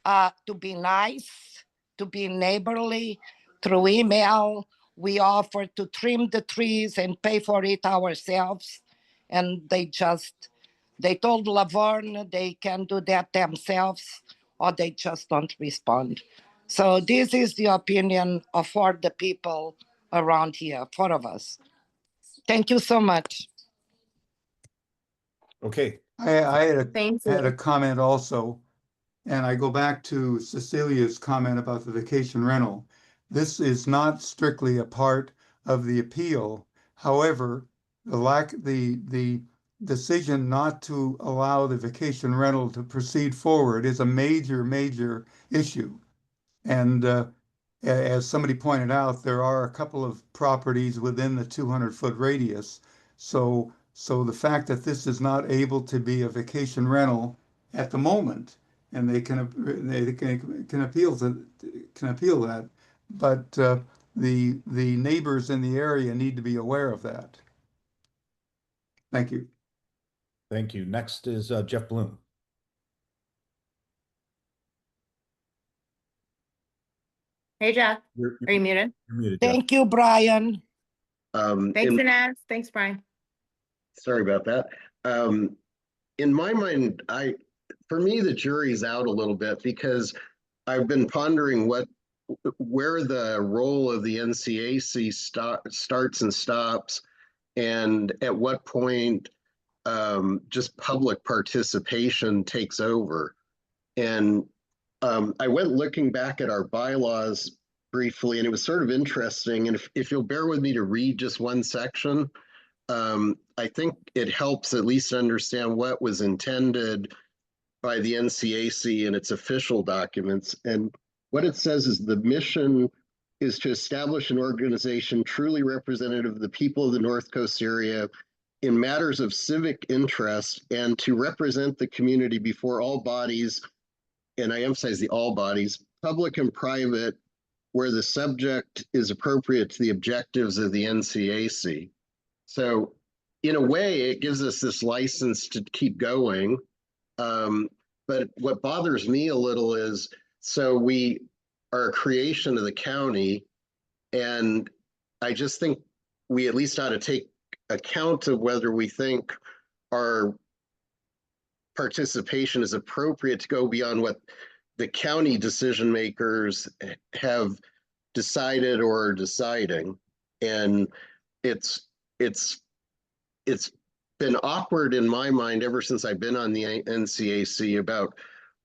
to be nice, to be neighborly through email. We offered to trim the trees and pay for it ourselves. And they told Laverne they can do that themselves, or they just don't respond. So this is the opinion of for the people around here, 4 of us. Thank you so much. Okay. I had a comment also, and I go back to Cecilia's comment about the vacation rental. This is not strictly a part of the appeal. However, the decision not to allow the vacation rental to proceed forward is a major issue. And as somebody pointed out, there are a couple of properties within the 200-foot radius. So the fact that this is not able to be a vacation rental at the moment, and they can appeal that, but the neighbors in the area need to be aware of that. Thank you. Thank you. Next is Jeff Bloom. Hey, Jeff, You're are you muted? muted, Jeff. Thank you, Brian. Thanks, Inez. Thanks, Brian. Sorry about that. In my mind, for me, the jury's out a little bit because I've been pondering where the role of the NCAC starts and stops, and at what point just public participation takes over. And I went looking back at our bylaws briefly, and it was sort of interesting. And if you'll bear with me to read just one section, I think it helps at least understand what was intended by the NCAC in its official documents. And what it says is the mission is to establish an organization truly representative of the people of the North Coast area in matters of civic interest and to represent the community before all bodies, and I emphasize the all bodies, public and private, where the subject is appropriate to the objectives of the NCAC. So in a way, it gives us this license to keep going. But what bothers me a little is, so we are a creation of the county, and I just think we at least ought to take account of whether we think our participation is appropriate to go beyond what the county decision makers have decided or are deciding. And it's been awkward in my mind ever since I've been on the NCAC about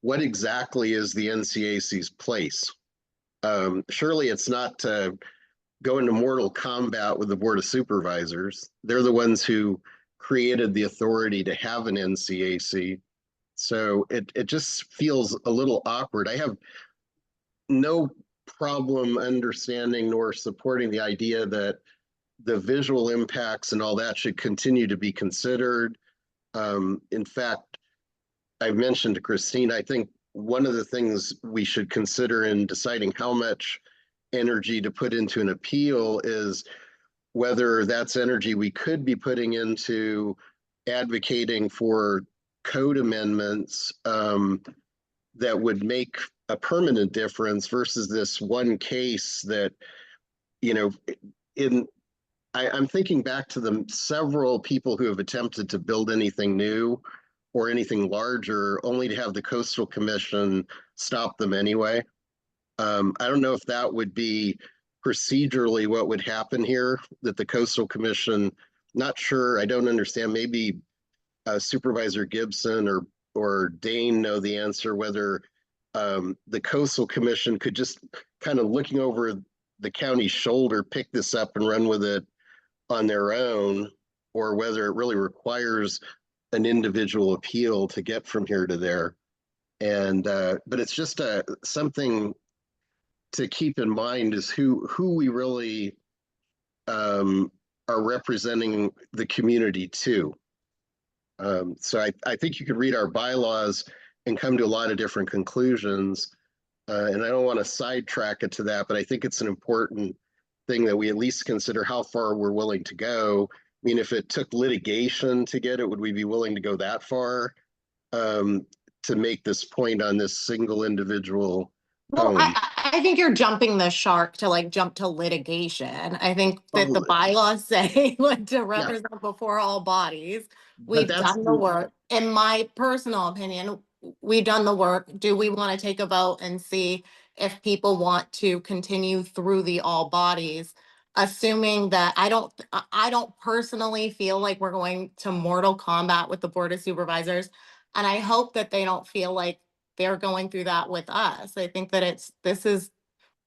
what exactly is the NCAC's place. Surely it's not to go into mortal combat with the Board of Supervisors. They're the ones who created the authority to have an NCAC. So it just feels a little awkward. I have no problem understanding nor supporting the idea that the visual impacts and all that should continue to be considered. In fact, I've mentioned to Christine, I think one of the things we should consider in deciding how much energy to put into an appeal is whether that's energy we could be putting into advocating for code amendments that would make a permanent difference versus this one case that, you know, I'm thinking back to the several people who have attempted to build anything new or anything larger, only to have the Coastal Commission stop them anyway. I don't know if that would be procedurally what would happen here, that the Coastal Commission, not sure, I don't understand, maybe Supervisor Gibson or Dane know the answer, whether the Coastal Commission could just kind of looking over the county's shoulder, pick this up and run with it on their own, or whether it really requires an individual appeal to get from here to there. And but it's just something to keep in mind is who we really are representing the community to. So I think you could read our bylaws and come to a lot of different conclusions. And I don't want to sidetrack it to that, but I think it's an important thing that we at least consider how far we're willing to go. I mean, if it took litigation to get it, would we be willing to go that far to make this point on this single individual Well, home? I think you're jumping the shark to like jump to litigation. I think that the bylaws say like to represent before all bodies. We've done the work. In my personal opinion, we've done the work. Do we want to take a vote and see if people want to continue through the all bodies? Assuming that I don't personally feel like we're going to mortal combat with the Board of Supervisors. And I hope that they don't feel like they're going through that with us. I think that this is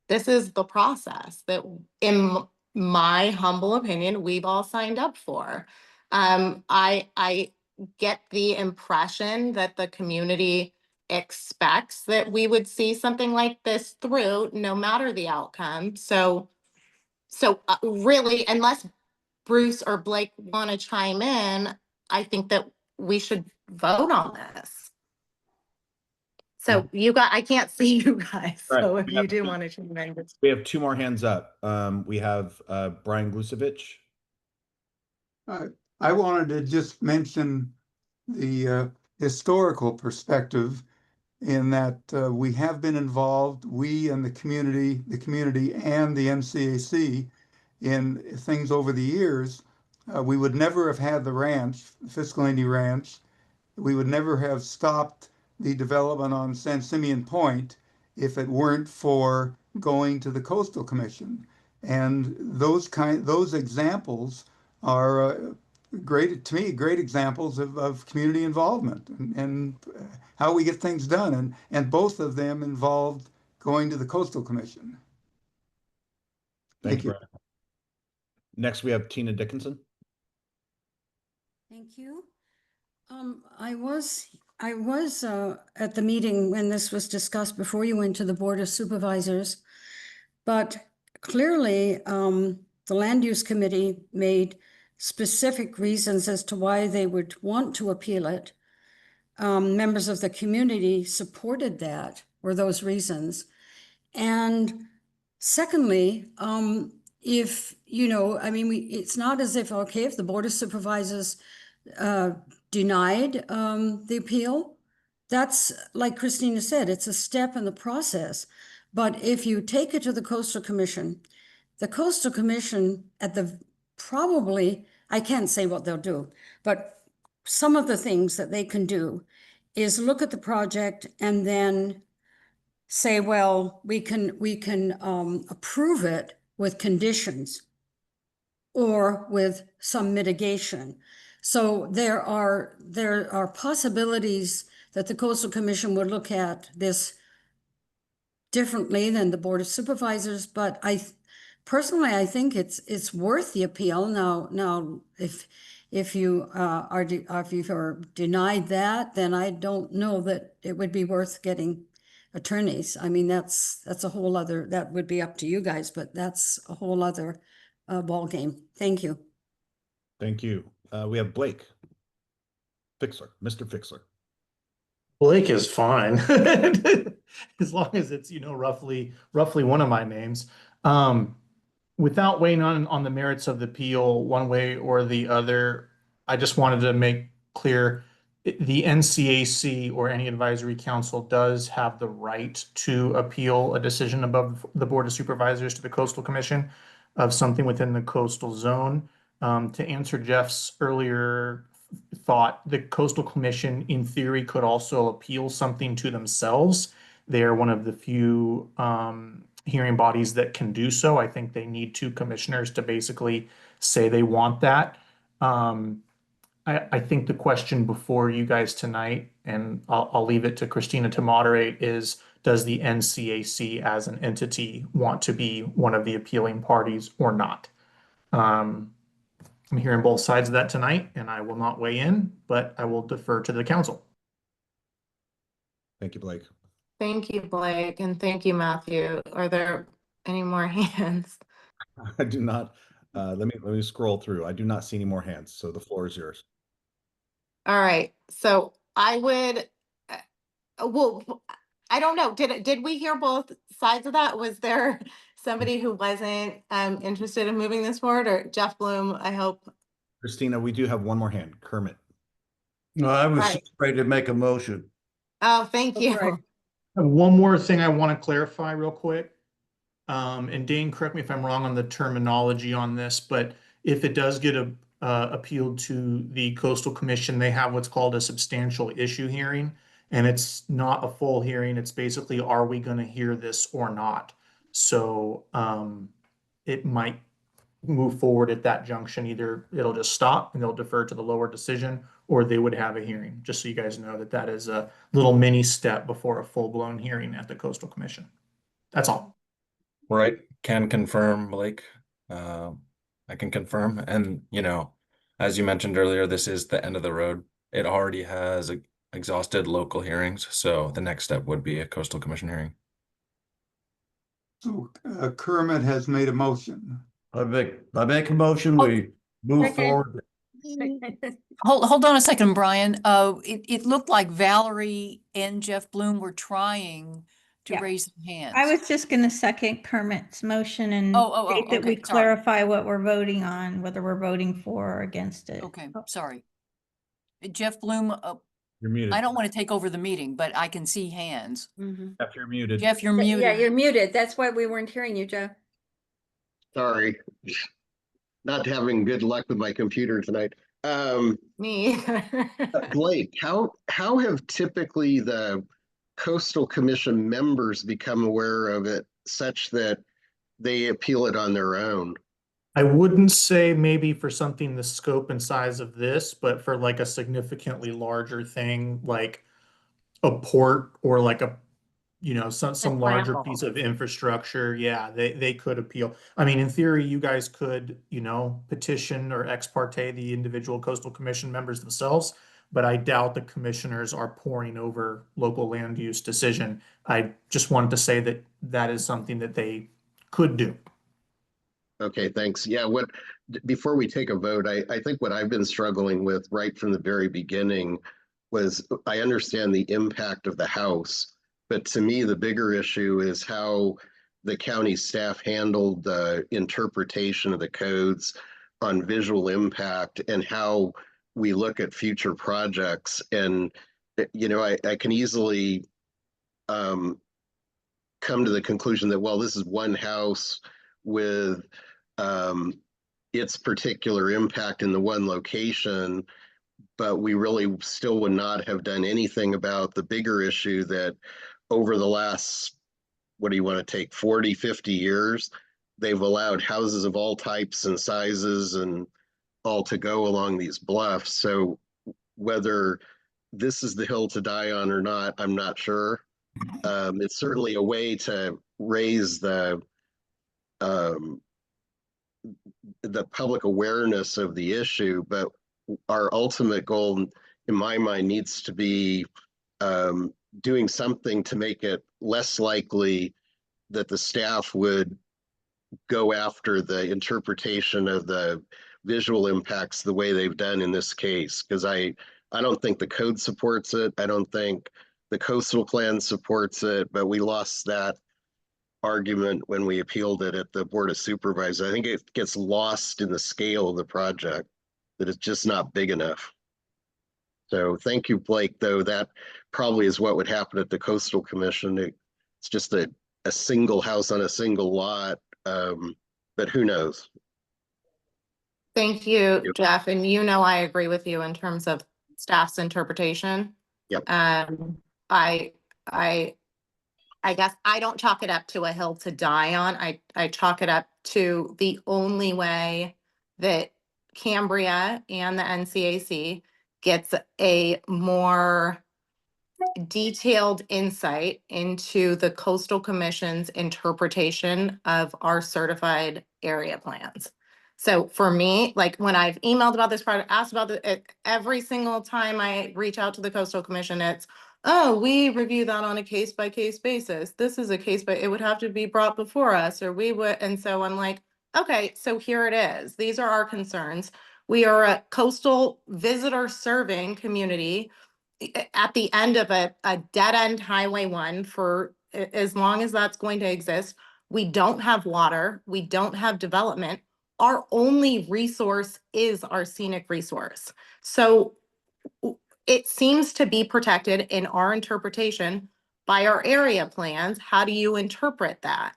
the process that, in my humble opinion, we've all signed up for. I get the impression that the community expects that we would see something like this through, no matter the outcome. So really, unless Bruce or Blake want to chime in, I think that we should vote on this. So I can't see you guys. Right. So if you do want to chime in. We have two more hands up. We have Brian Glusevich. I wanted to just mention the historical perspective. in that we have been involved, we and the community and the NCAC in things over the years. We would never have had the ranch, Fiscalini Ranch. We would never have stopped the development on San Simeon Point if it weren't for going to the Coastal Commission. And those examples are great, to me, great examples of community involvement and how we get things done. And both of them involved going to the Coastal Commission. Thank you, Brian. Next, we have Tina Dickinson. Thank you. I was at the meeting when this was discussed before you went to the Board of Supervisors, but clearly the Land Use Committee made specific reasons as to why they would want to appeal it. Members of the community supported that, or those reasons. And secondly, if, you know, I mean, it's not as if, okay, if the Board of Supervisors denied the appeal, that's, like Christina said, it's a step in the process. But if you take it to the Coastal Commission at the, probably, I can't say what they'll do, but some of the things that they can do is look at the project and then say, well, we can approve it with conditions or with some mitigation. So there are possibilities that the Coastal Commission would look at this differently than the Board of Supervisors, but personally, I think it's worth the appeal. Now, if you are denied that, then I don't know that it would be worth getting attorneys. I mean, that's a whole other, that would be up to you guys, but that's a whole other ball game. Thank you. Thank you. We have Blake Fixler, Mr. Fixler. Blake is fine, as long as it's, you know, roughly one of my names. Without weighing on the merits of the appeal one way or the other, I just wanted to make clear the NCAC or any advisory council does have the right to appeal a decision above the Board of Supervisors to the Coastal Commission of something within the coastal zone. To answer Jeff's earlier thought, the Coastal Commission in theory could also appeal something to themselves. They are one of the few hearing bodies that can do so. I think they need 2 commissioners to basically say they want that. I think the question before you guys tonight, and I'll leave it to Christina to moderate, is does the NCAC as an entity want to be one of the appealing parties or not? I'm hearing both sides of that tonight, and I will not weigh in, but I will defer to the council. Thank you, Blake. Thank you, Blake, and thank you, Matthew. Are there any more hands? I do not. Let me scroll through. I do not see any more hands, so the floor is yours. All right, so I would, well, I don't know. Did we hear both sides of that? Was there somebody who wasn't interested in moving this forward, or Jeff Bloom? I hope. Christina, we do have one more hand. Kermit. No, I was Right. ready to make a motion. Oh, thank you. One more thing I want to clarify real quick. And Dane, correct me if I'm wrong on the terminology on this, but if it does get appealed to the Coastal Commission, they have what's called a substantial issue hearing, and it's not a full hearing. It's basically, are we going to hear this or not? So it might move forward at that junction. Either it'll just stop and they'll defer to the lower decision, or they would have a hearing. Just so you guys know that that is a little mini step before a full-blown hearing at the Coastal Commission. That's all. Right. Can confirm, Blake. I can confirm. And, you know, as you mentioned earlier, this is the end of the road. It already has exhausted local hearings. So the next step would be a Coastal Commission hearing. So Kermit has made a motion. I make a motion, we move forward. Hold on a second, Brian. It looked like Valerie and Jeff Bloom were trying to raise their hands. I was just going to second Kermit's motion and state that we clarify what we're voting on, whether we're voting for or against it. Okay, sorry. Jeff Bloom, You're muted. I don't want to take over the meeting, but I can see hands. Jeff, you're muted. Jeff, you're Yeah, muted. you're muted. That's why we weren't hearing you, Jeff. Sorry, not having good luck with my computer tonight. Me. Blake, how have typically the Coastal Commission members become aware of it such that they appeal it on their own? I wouldn't say maybe for something the scope and size of this, but for like a significantly larger thing, like a port or like a, you know, some larger Example. piece of infrastructure, yeah, they could appeal. I mean, in theory, you guys could, you know, petition or ex parte the individual coastal commission members themselves, but I doubt the commissioners are poring over local land use decision. I just wanted to say that that is something that they could do. Okay, thanks. Yeah, before we take a vote, I think what I've been struggling with right from the very beginning was I understand the impact of the house, but to me, the bigger issue is how the county staff handled the interpretation of the codes on visual impact and how we look at future projects. And, you know, I can easily come to the conclusion that, well, this is one house with its particular impact in the one location, but we really still would not have done anything about the bigger issue that over the last, what do you want to take, 40, 50 years, they've allowed houses of all types and sizes and all to go along these bluffs. So whether this is the hill to die on or not, I'm not sure. It's certainly a way to raise the public awareness of the issue, but our ultimate goal, in my mind, needs to be doing something to make it less likely that the staff would go after the interpretation of the visual impacts the way they've done in this case, because I don't think the code supports it. I don't think the coastal plan supports it, but we lost that argument when we appealed it at the Board of Supervisors. I think it gets lost in the scale of the project, that it's just not big enough. So thank you, Blake, though that probably is what would happen at the Coastal Commission. It's just a single house on a single lot, but who knows? Thank you, Jeff. And you know, I agree with you in terms of staff's interpretation. Yep. I guess I don't chalk it up to a hill to die on. I chalk it up to the only way that Cambria and the NCAC gets a more detailed insight into the Coastal Commission's interpretation of our certified area plans. So for me, like when I've emailed about this project, asked about every single time I reach out to the Coastal Commission, it's, oh, we review that on a case by case basis. This is a case, but it would have to be brought before us, or we would. And so I'm like, okay, so here it is. These are our concerns. We are a coastal visitor serving community at the end of a dead end Highway 1 for as long as that's going to exist. We don't have water. We don't have development. Our only resource is our scenic resource. So it seems to be protected in our interpretation by our area plans. How do you interpret that?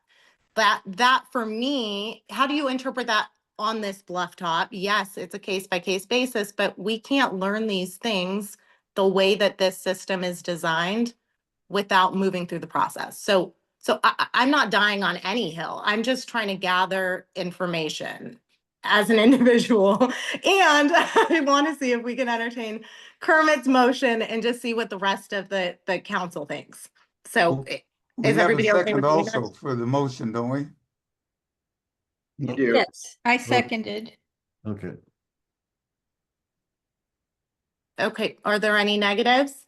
That for me, how do you interpret that on this bluff top? Yes, it's a case by case basis, but we can't learn these things the way that this system is designed without moving through the process. So I'm not dying on any hill. I'm just trying to gather information as an individual. And I want to see if we can entertain Kermit's motion and just see what the rest of the council thinks. So We is have a everybody okay second with doing that? also for the motion, don't we? You do. Yes. I seconded. Okay. Okay, are there any negatives?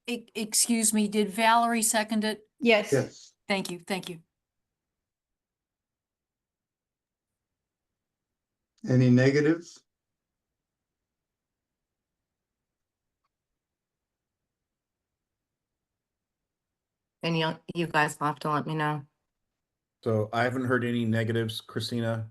Excuse me, did Valerie second it? Yes. Yes. Thank you, thank you. Any negatives? And you guys will have to let me know. So I haven't heard any negatives, Christina.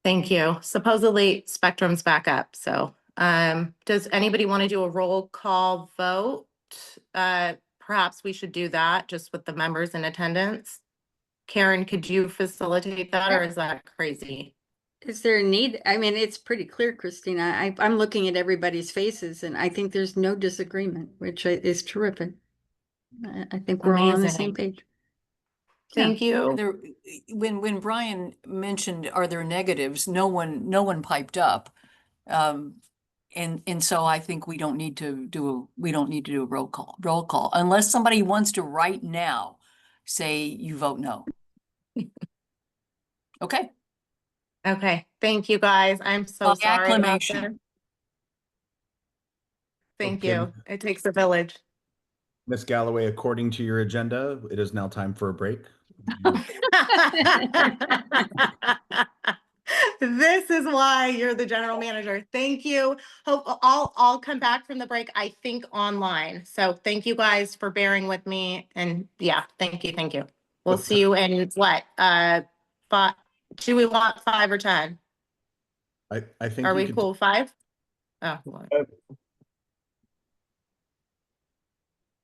Thank you. Supposedly Spectrum's back up, so Does anybody want to do a roll call vote? Perhaps we should do that just with the members in attendance. Karen, could you facilitate that or is that crazy? Is there a need? I mean, it's pretty clear, Christina. I'm looking at everybody's faces and I think there's no disagreement, which is terrific. I think we're all on the same Amazing. page. Thank you. There, when Brian mentioned, are there negatives? No one piped up. And so I think we don't need to do a roll call unless somebody wants to right now say you vote no. Okay. Okay, thank you guys. I'm so By sorry about acclamation. that. Thank Okay. you. It takes a village. Miss Galloway, according to your agenda, it is now time for a break. This is why you're the general manager. Thank you. Hope I'll come back from the break, I think online. So thank you guys for bearing with me. And yeah, thank you. Thank you. We'll What see you in what? Do we want 5 or 10? I think Are you we could cool? 5? Oh, what?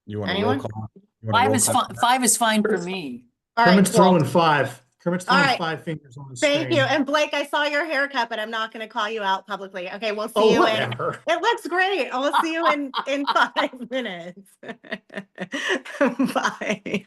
you want a roll Anyone? call? You want a roll call? 5 is fine for me. All right, Kermit's cool. throwing 5. Kermit's All throwing right. 5 fingers on the Thank screen. you. And Blake, I saw your haircut, but I'm not going to call you out publicly. Okay, we'll see Oh, you whatever. It looks great. We'll see you in 5 minutes. Bye.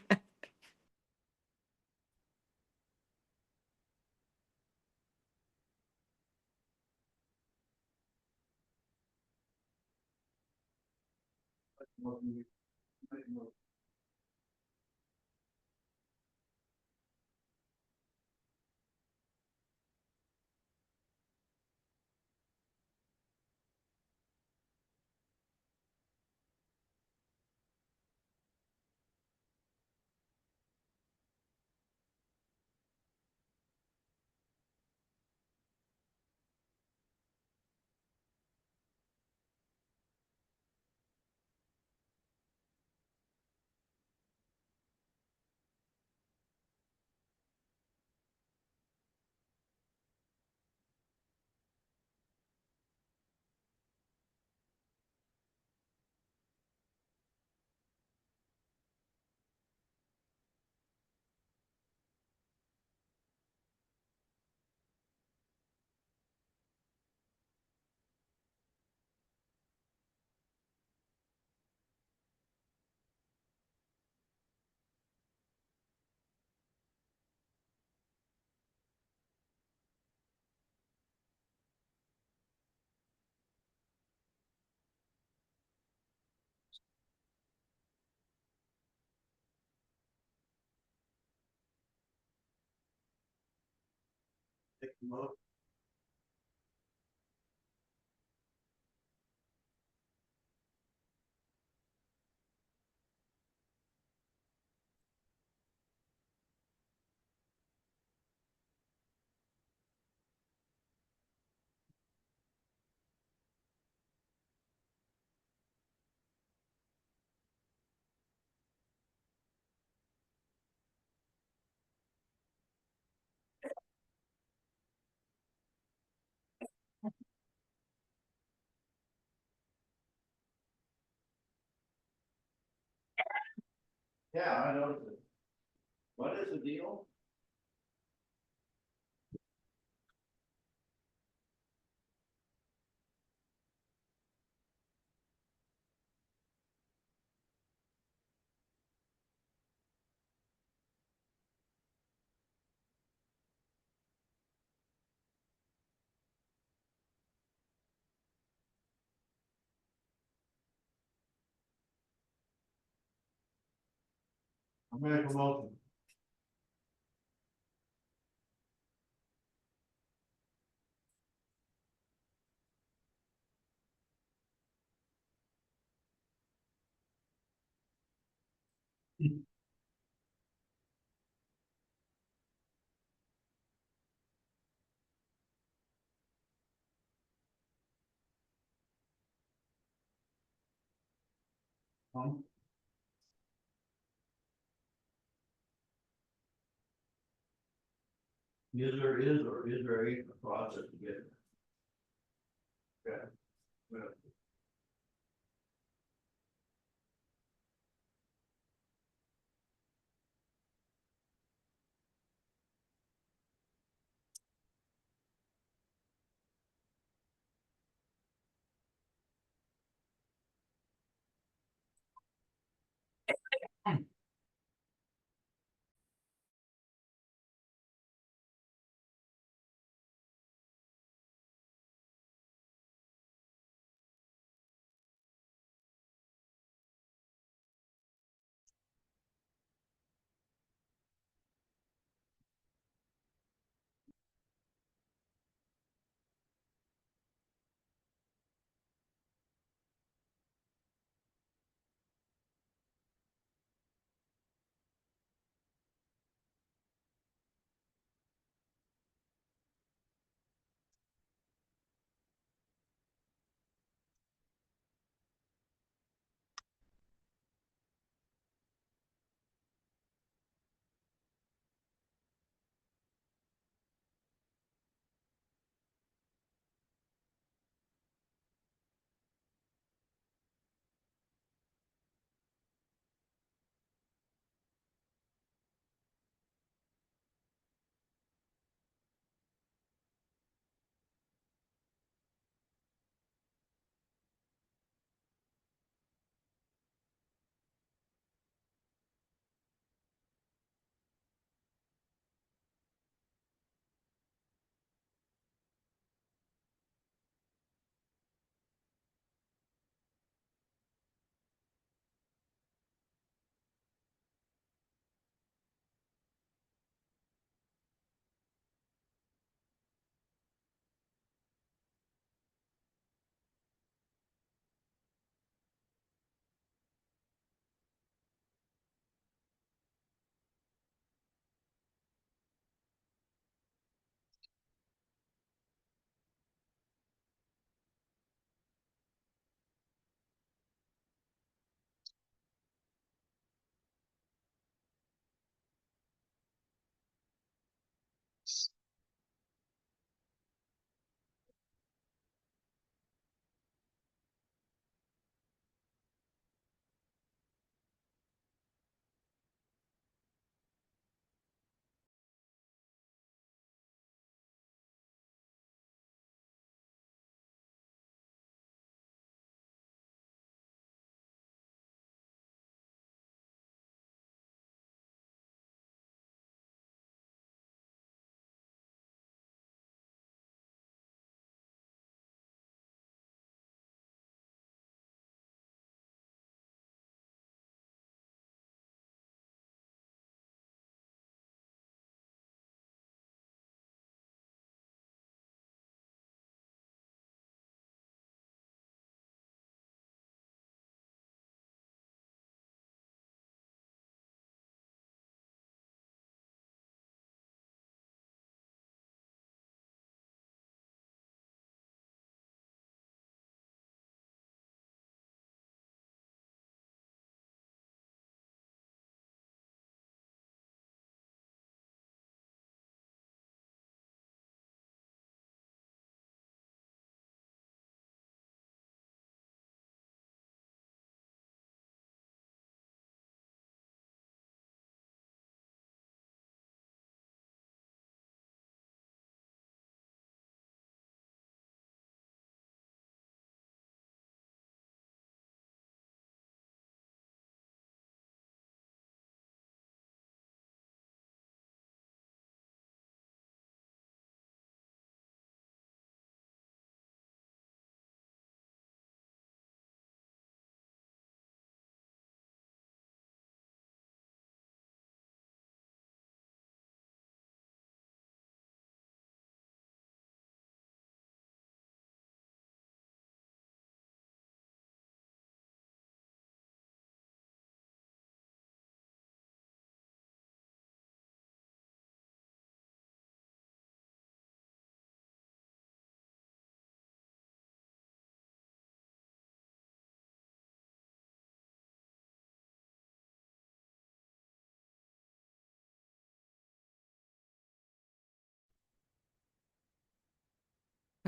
Yeah, I know. What is the deal? I'm gonna promote them. Is there a process to get it? Okay.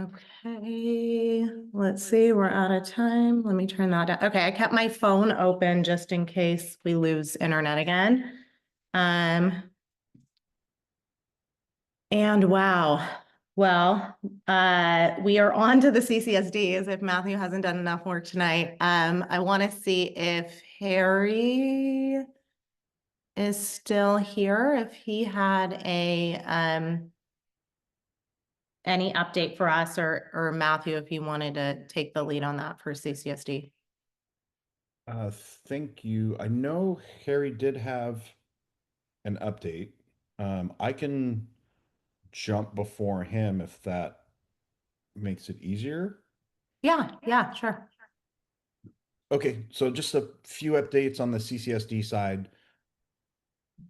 Okay, let's see, we're out of time. Let me turn that down. Okay, I kept my phone open just in case we lose internet again. And wow, well, we are on to the CCSD as if Matthew hasn't done enough work tonight. I want to see if Harry is still here, if he had any update for us, or Matthew, if you wanted to take the lead on that for CCSD. Thank you. I know Harry did have an update. I can jump before him if that makes it easier. Yeah, sure. Okay, so just a few updates on the CCSD side.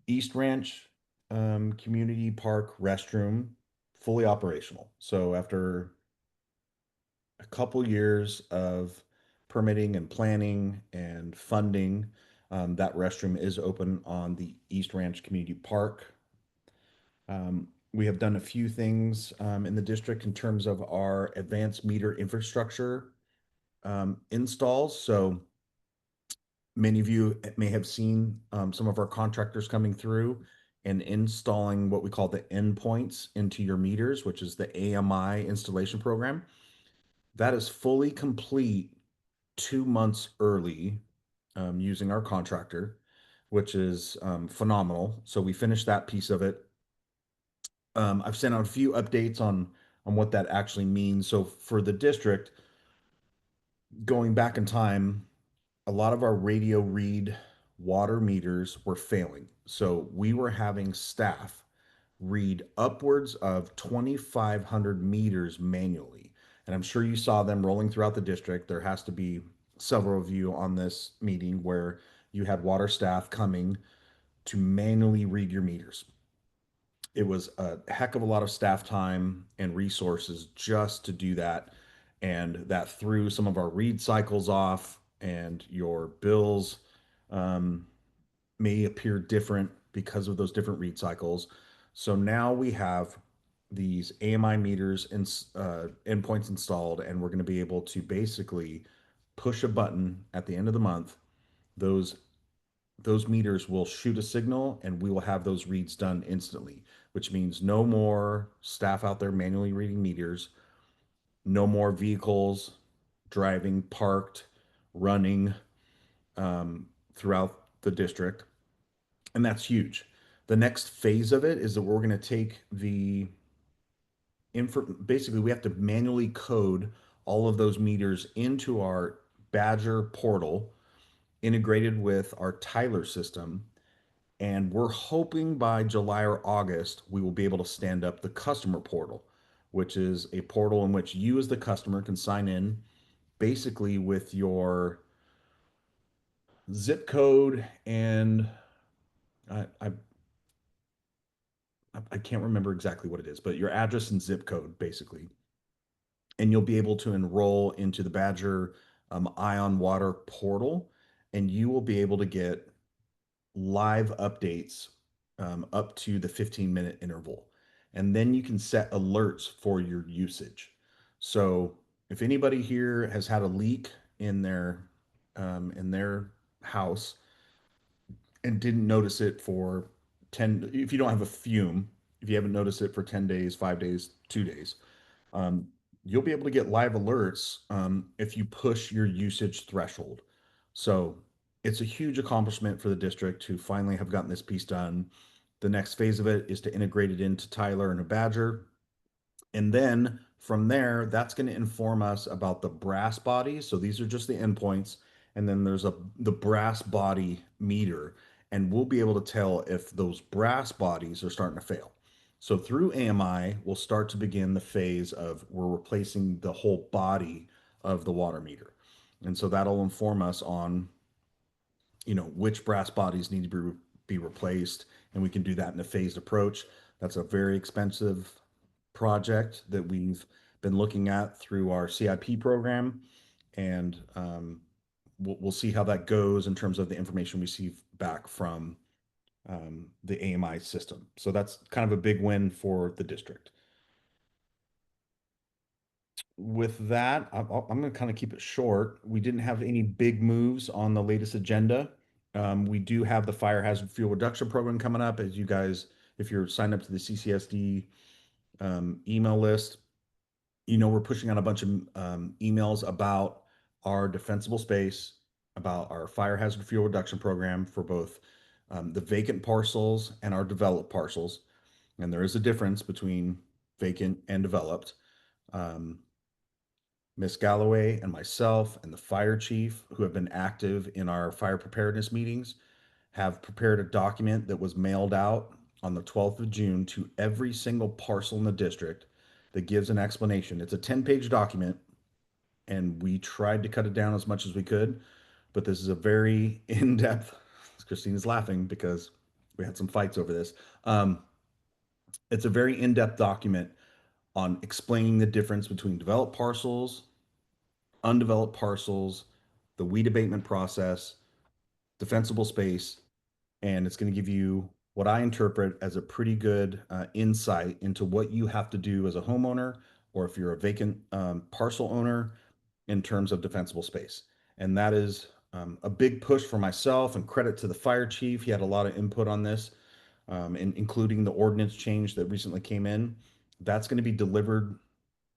East Ranch Community Park restroom fully operational. So after a couple years of permitting and planning and funding, that restroom is open on the East Ranch Community Park. We have done a few things in the district in terms of our advanced meter infrastructure installs. So many of you may have seen some of our contractors coming through and installing what we call the endpoints into your meters, which is the AMI installation program. That is fully complete 2 months early using our contractor, which is phenomenal. So we finished that piece of it. I've sent out a few updates on what that actually means. So for the district, going back in time, a lot of our radio read water meters were failing. So we were having staff read upwards of 2,500 meters manually. And I'm sure you saw them rolling throughout the district. There has to be several of you on this meeting where you had water staff coming to manually read your meters. It was a heck of a lot of staff time and resources just to do that. And that threw some of our read cycles off, and your bills may appear different because of those different read cycles. So now we have these AMI meters and endpoints installed, and we're going to be able to basically push a button at the end of the month. Those meters will shoot a signal, and we will have those reads done instantly, which means no more staff out there manually reading meters, no more vehicles driving, parked, running throughout the district. And that's huge. The next phase of it is that we're going to take the basically we have to manually code all of those meters into our Badger portal integrated with our Tyler system. And we're hoping by July or August, we will be able to stand up the customer portal, which is a portal in which you as the customer can sign in basically with your zip code and I can't remember exactly what it is, but your address and zip code basically. And you'll be able to enroll into the Badger Ion Water portal, and you will be able to get live updates up to the 15-minute interval. And then you can set alerts for your usage. So if anybody here has had a leak in their house and didn't notice it for 10, if you don't have a fume, if you haven't noticed it for 10 days, 5 days, 2 days, um, you'll be able to get live alerts if you push your usage threshold. So it's a huge accomplishment for the district to finally have gotten this piece done. The next phase of it is to integrate it into Tyler and a Badger. And then from there, that's going to inform us about the brass bodies. So these are just the endpoints. And then there's the brass body meter. And we'll be able to tell if those brass bodies are starting to fail. So through AMI, we'll start to begin the phase of we're replacing the whole body of the water meter. And so that'll inform us on, which brass bodies need to be replaced. And we can do that in a phased approach. That's a very expensive project that we've been looking at through our CIP program. And we'll see how that goes in terms of the information we receive back from the AMI system. So that's kind of a big win for the district. with that, I'm going to kind of keep it short. We didn't have any big moves on the latest agenda. We do have the fire hazard fuel reduction program coming up. As you guys, if you're signed up to the CCSD email list, you know we're pushing out a bunch of emails about our defensible space, about our fire hazard fuel reduction program for both the vacant parcels and our developed parcels. And there is a difference between vacant and developed. Miss Galloway and myself and the fire chief, who have been active in our fire preparedness meetings, have prepared a document that was mailed out on the 12th of June to every single parcel in the district that gives an explanation. It's a 10-page document, and we tried to cut it down as much as we could, but this is a very in-depth, Christina's laughing because we had some fights over this. It's a very in-depth document on explaining the difference between developed parcels, undeveloped parcels, the weed abatement process, defensible space, and it's going to give you what I interpret as a pretty good insight into what you have to do as a homeowner, or if you're a vacant parcel owner, in terms of defensible space. And that is a big push for myself, and credit to the fire chief. He had a lot of input on this, including the ordinance change that recently came in. That's going to be delivered.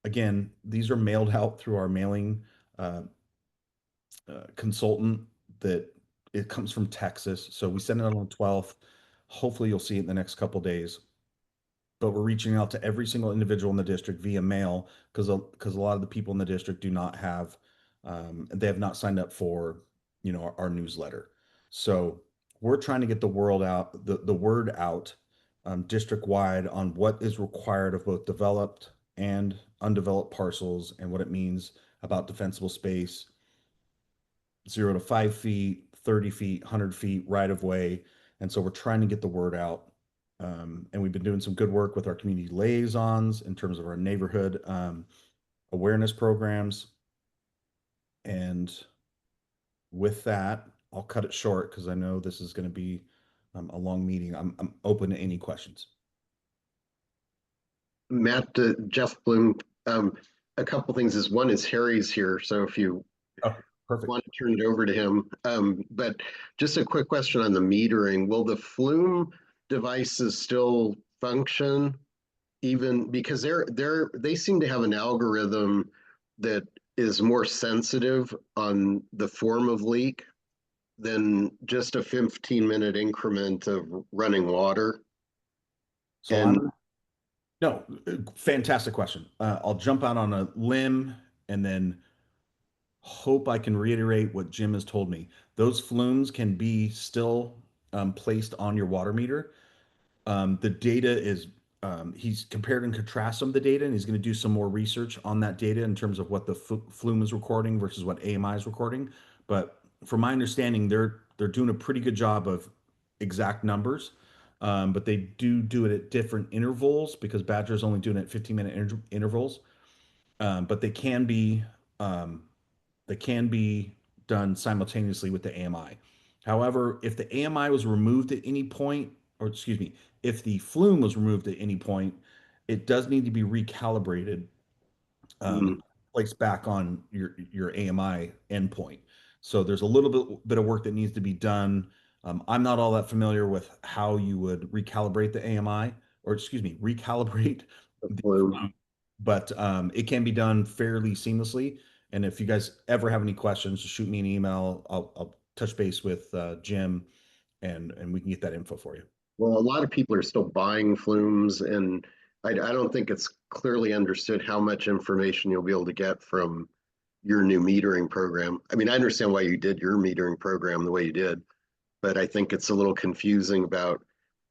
Again, these are mailed out through our mailing consultant that it comes from Texas. So we send it out on the 12th. Hopefully you'll see it in the next couple days. But we're reaching out to every single individual in the district via mail because a lot of the people in the district do not have they have not signed up for our newsletter. So we're trying to get the word out district wide on what is required of both developed and undeveloped parcels and what it means about defensible space, 0 to 5 feet, 30 feet, 100 feet right of way. And so we're trying to get the word out. And we've been doing some good work with our community liaisons in terms of our neighborhood awareness programs. And with that, I'll cut it short because I know this is going to be a long meeting. I'm open to any questions. Matt, Jeff Bloom, a couple things is one is Harry's here. So if you want to turn it over to him, but just a quick question on the metering, will the flume devices still function even because they seem to have an algorithm that is more sensitive on the form of leak than just a 15-minute increment of running water? So no, fantastic question. I'll jump out on a limb and then hope I can reiterate what Jim has told me. Those flumes can be still placed on your water meter. The data is he's compared and contrast some of the data, and he's going to do some more research on that data in terms of what the flume is recording versus what AMI is recording. But from my understanding, they're doing a pretty good job of exact numbers. But they do it at different intervals because Badger's only doing it at 15-minute intervals. But they can be done simultaneously with the AMI. However, if the AMI was removed at any point, or excuse me, if the flume was removed at any point, it does need to be recalibrated, placed back on your AMI endpoint. So there's a little bit of work that needs to be done. I'm not all that familiar with how you would recalibrate the AMI, or excuse me, recalibrate the flume, but it can be done fairly seamlessly. And if you guys ever have any questions, just shoot me an email. I'll touch base with Jim, and we can get that info for you. Well, a lot of people are still buying flumes, and I don't think it's clearly understood how much information you'll be able to get from your new metering program. I mean, I understand why you did your metering program the way you did, but I think it's a little confusing about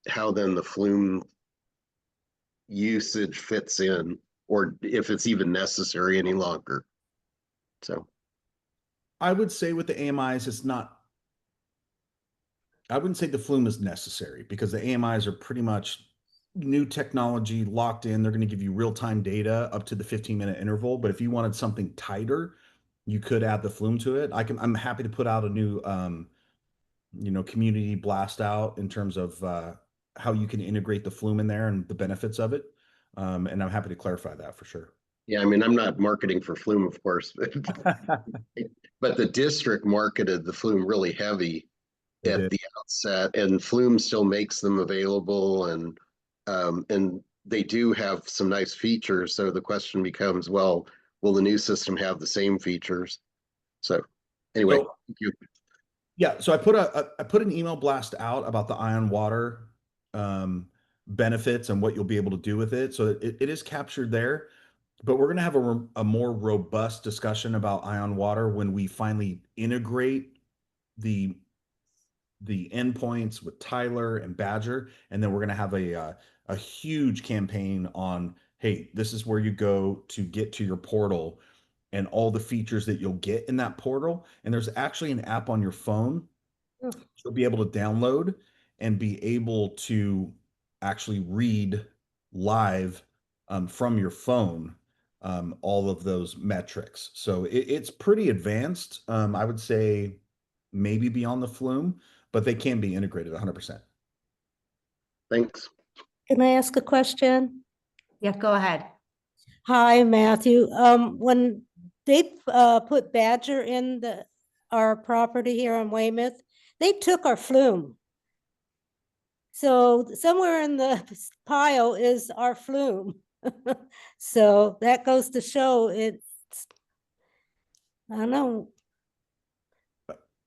how then the flume usage fits in, or if it's even necessary any longer. So I would say with the AMIs, I wouldn't say the flume is necessary because the AMIs are pretty much new technology locked in. They're going to give you real-time data up to the 15-minute interval. But if you wanted something tighter, you could add the flume to it. I'm happy to put out a new community blast out in terms of how you can integrate the flume in there and the benefits of it. And I'm happy to clarify that for sure. Yeah, I mean, I'm not marketing for Flume, of course, but the district marketed the Flume really heavy They at did. the outset, and Flume still makes them available, and they do have some nice features. So the question becomes, well, will the new system have the same features? So anyway, So- thank you. Yeah, so I put an email blast out about the ion water benefits and what you'll be able to do with it. So it is captured there, but we're going to have a more robust discussion about ion water when we finally integrate the endpoints with Tyler and Badger, and then we're going to have a huge campaign on, hey, this is where you go to get to your portal and all the features that you'll get in that portal. And there's actually an app on your phone you'll be able to download and be able to actually read live from your phone all of those metrics. So it's pretty advanced. I would say maybe beyond the Flume, but they can be integrated 100%. Thanks. Can I ask a question? Yeah, go ahead. Hi, Matthew. When they put Badger in our property here on Weymouth, they took our Flume. So somewhere in the pile is our Flume. So that goes to show it's, I don't know.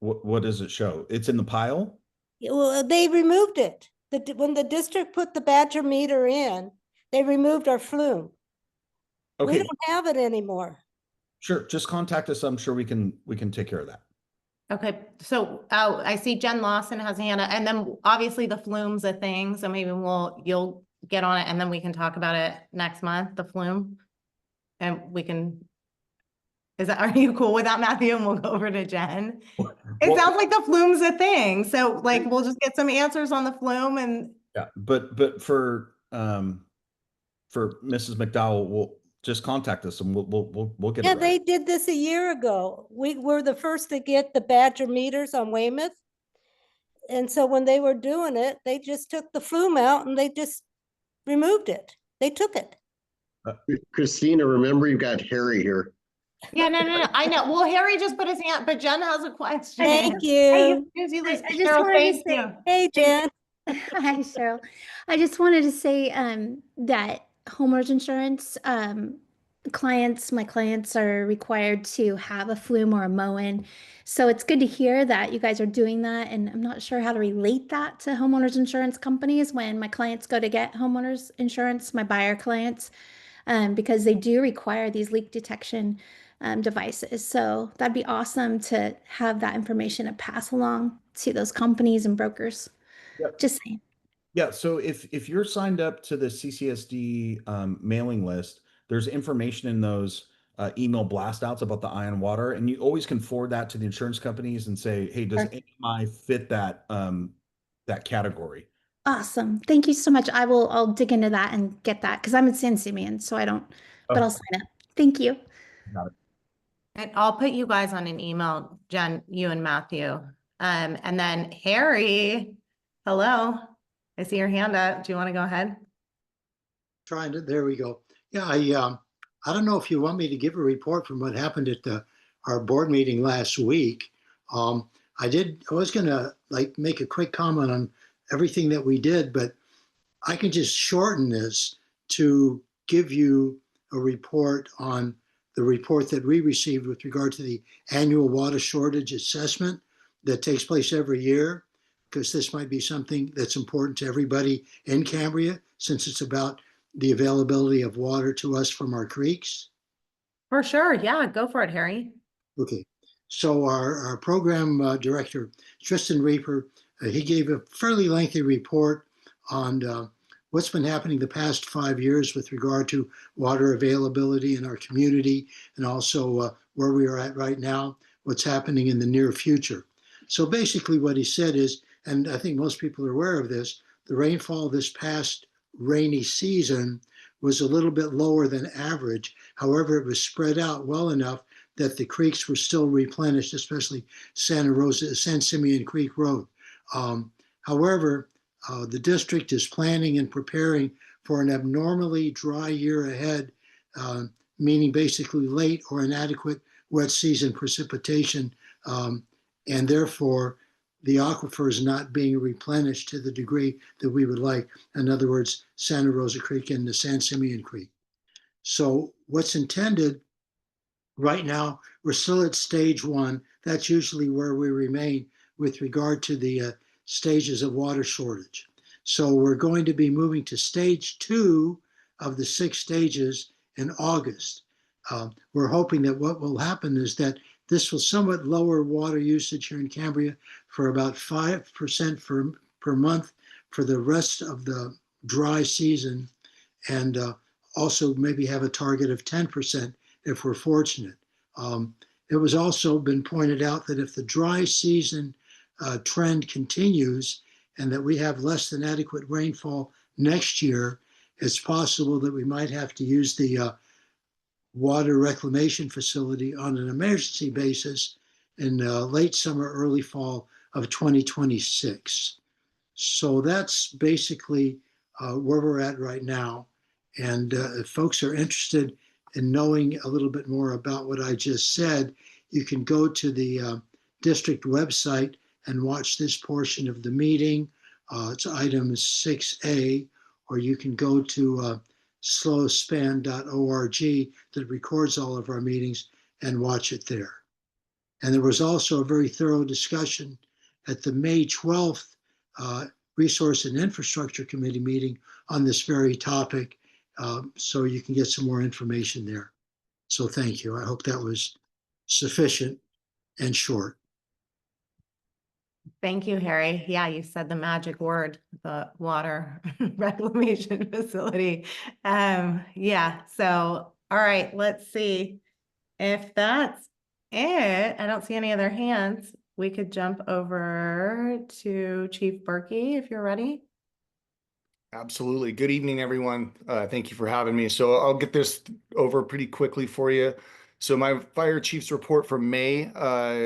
What does it show? It's in the pile? Well, they removed it. When the district put the Badger meter in, they removed our Flume. We Okay, don't have it anymore. sure. Just contact us. I'm sure we can take care of that. Okay, so, oh, I see Jen Lawson has a hand up, and then obviously the Flume's a thing, so maybe you'll get on it and then we can talk about it next month, the Flume. And we can, are you cool with that, Matthew? And we'll go over to Jen. It Well- sounds like the Flume's a thing, so like, we'll just get some answers on the Flume and, Yeah, but for Mrs. McDowell, we'll just contact us and we'll get Yeah, it right. they did this a year ago. We were the first to get the Badger meters on Weymouth. And so when they were doing it, they just took the Flume out and they just removed it. They took it. Christina, remember you've got Harry here. yeah, no, I know. Well, Harry just put his hand, but Jen has a question. Thank Hey, you. as soon as you lose- I just Cheryl, wanted to thank say- you. Hey, Jen. Hi, Cheryl. I just wanted to say that homeowners insurance my clients are required to have a Flume or a Moen. So it's good to hear that you guys are doing that. And I'm not sure how to relate that to homeowners insurance companies when my clients go to get homeowners insurance, my buyer clients, because they do require these leak detection devices. So that'd be awesome to have that information and pass along to those companies and brokers. Yep. Just saying. Yeah, so if you're signed up to the CCSD mailing list, there's information in those email blast outs about the ion water, and you always can forward that to the insurance companies and say, hey, does AMI fit that that category? Awesome. Thank you so much. I'll dig into that and get that because I'm in San Simeon, so I don't, but I'll sign up. Thank you. Got it. And I'll put you guys on an email, Jen, you and Matthew. And then Harry, hello. I see your hand up. Do you want to go ahead? Trying to, there we go. Yeah, I don't know if you want me to give a report from what happened at our board meeting last week. I was gonna like make a quick comment on everything that we did, but I can just shorten this to give you a report on the report that we received with regard to the annual water shortage assessment that takes place every year, because this might be something that's important to everybody in Cambria, since it's about the availability of water to us from our creeks. For sure. Yeah, go for it, Harry. Okay, so our program director, Tristan Reaper, he gave a fairly lengthy report on what's been happening the past 5 years with regard to water availability in our community, and also where we are at right now, what's happening in the near future. So basically what he said is, and I think most people are aware of this, the rainfall this past rainy season was a little bit lower than average. However, it was spread out well enough that the creeks were still replenished, especially San Simeon Creek Road. However, the district is planning and preparing for an abnormally dry year ahead meaning basically late or inadequate wet season precipitation, and therefore the aquifer is not being replenished to the degree that we would like. In other words, Santa Rosa Creek and the San Simeon Creek. So what's intended right now, we're still at stage 1. That's usually where we remain with regard to the stages of water shortage. So we're going to be moving to stage 2 of the 6 stages in August. We're hoping that what will happen is that this will somewhat lower water usage here in Cambria for about 5% per month for the rest of the dry season, and also maybe have a target of 10% if we're fortunate. It was also been pointed out that if the dry season trend continues and that we have less than adequate rainfall next year, it's possible that we might have to use the water reclamation facility on an emergency basis in late summer, early fall of 2026. So that's basically where we're at right now. And if folks are interested in knowing a little bit more about what I just said, you can go to the district website and watch this portion of the meeting. It's item 6A, or you can go to slowspan.org that records all of our meetings and watch it there. And there was also a very thorough discussion at the May 12th Resource and Infrastructure Committee meeting on this very topic. So you can get some more information there. So thank you. I hope that was sufficient and short. Thank you, Harry. Yeah, you said the magic word, the water reclamation facility. Yeah, so, all right, let's see if that's it. I don't see any other hands. We could jump over to Chief Berkey if you're ready. Absolutely. Good evening, everyone. Thank you for having me. So I'll get this over pretty quickly for you. So my fire chief's report from May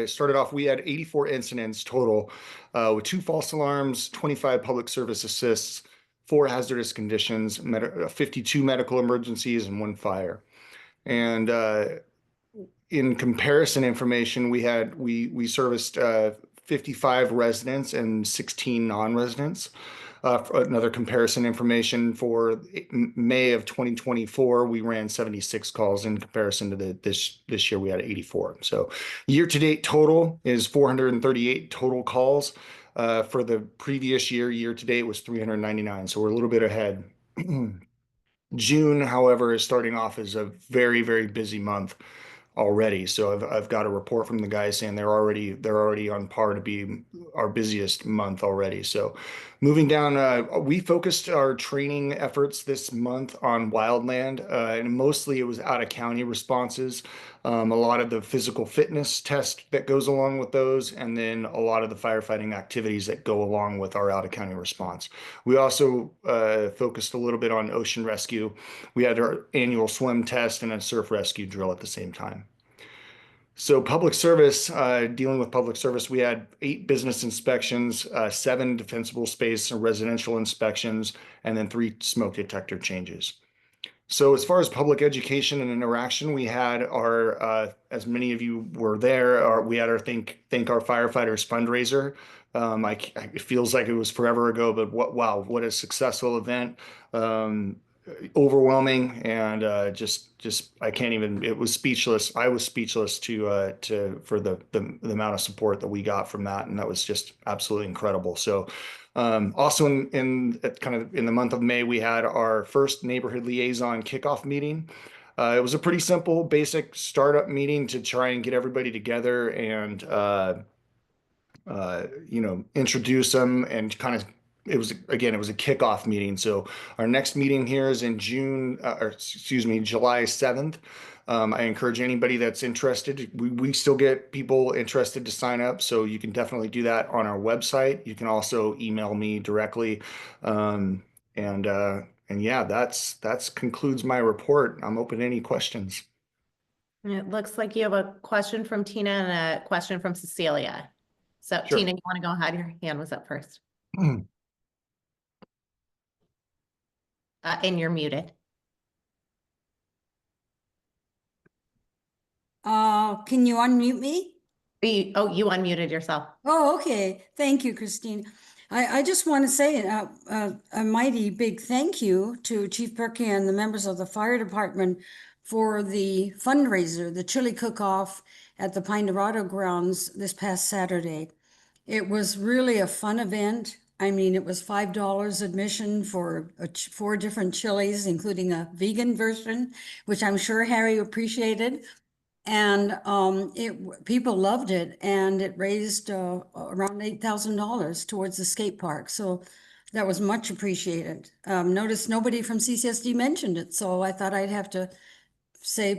started off, we had 84 incidents total with 2 false alarms, 25 public service assists, 4 hazardous conditions, 52 medical emergencies, and 1 fire. And in comparison information, we serviced 55 residents and 16 non-residents. For another comparison information for May of 2024, we ran 76 calls in comparison to this year we had 84. So year to date total is 438 total calls. For the previous year to date was 399. So we're a little bit ahead. June, however, is starting off as a very, very busy month already. So I've got a report from the guys saying they're already on par to be our busiest month already. So moving down, we focused our training efforts this month on wildland, and mostly it was out of county responses. A lot of the physical fitness test that goes along with those, and then a lot of the firefighting activities that go along with our out of county response. We also focused a little bit on ocean rescue. We had our annual swim test and a surf rescue drill at the same time. So public service, dealing with public service, we had 8 business inspections, 7 defensible space and residential inspections, and then 3 smoke detector changes. So as far as public education and interaction, we had our, as many of you were there, we had our Thank Our Firefighters fundraiser. It feels like it was forever ago, but wow, what a successful event. Overwhelming, and just I can't even, it was speechless. I was speechless for the amount of support that we got from that, and that was just absolutely incredible. So also in the month of May, we had our first neighborhood liaison kickoff meeting. It was a pretty simple, basic startup meeting to try and get everybody together and introduce them, and it was a kickoff meeting. So our next meeting here is in July 7th. I encourage anybody that's interested. We still get people interested to sign up, so you can definitely do that on our website. You can also email me directly. And yeah, that's concludes my report. I'm open to any questions. It looks like you have a question from Tina and a question from Cecilia. So Sure. Tina, you want to go ahead? Your hand was up first. And you're muted. Can you unmute me? Oh, you unmuted yourself. Oh, okay. Thank you, Christine. I just want to say a mighty big thank you to Chief Perky and the members of the fire department for the fundraiser, the chili cook-off at the Pine Dorado grounds this past Saturday. It was really a fun event. I mean, it was $5 admission for 4 different chilies, including a vegan version, which I'm sure Harry appreciated. And people loved it, and it raised around $8,000 towards the skate park. So that was much appreciated. Notice nobody from CCSD mentioned it, so I thought I'd have to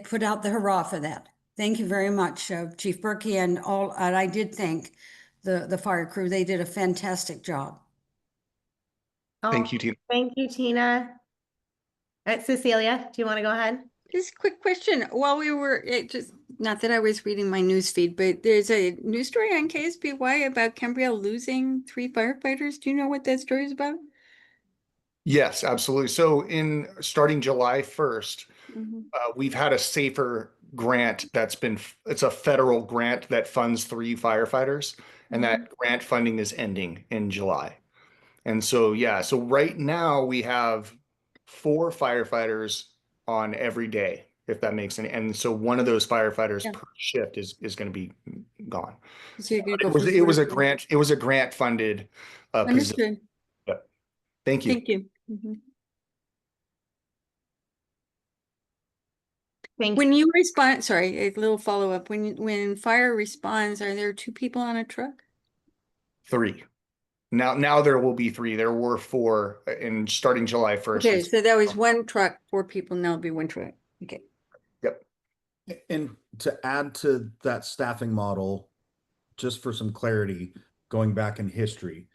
put out the hurrah for that. Thank you very much, Chief Berkey, and all. And I did thank the fire crew. They did a fantastic job. Thank you, Tina. Thank you, Tina. Cecilia, do you want to go ahead? Just a quick question. While we were, just not that I was reading my news feed, but there's a news story on KSBY about Cambria losing 3 firefighters. Do you know what that story is about? Yes, absolutely. So starting July 1st, we've had a safer grant it's a federal grant that funds 3 firefighters, and that grant funding is ending in July. And so, yeah, so right now we have 4 firefighters on every day, if that makes any, and so one of those firefighters per shift is going to be gone. So you're gonna go It was a grant funded position. Understood. Yep. Thank you. Thank you. When you respond, sorry, a little follow up. When fire responds, are there 2 people on a truck? 3. Now there will be 3. There were 4 in starting July 1st. Okay, so that was 1 truck, 4 people. Now it'll be 1 truck. Okay. Yep. And to add to that staffing model, just for some clarity, going back in history,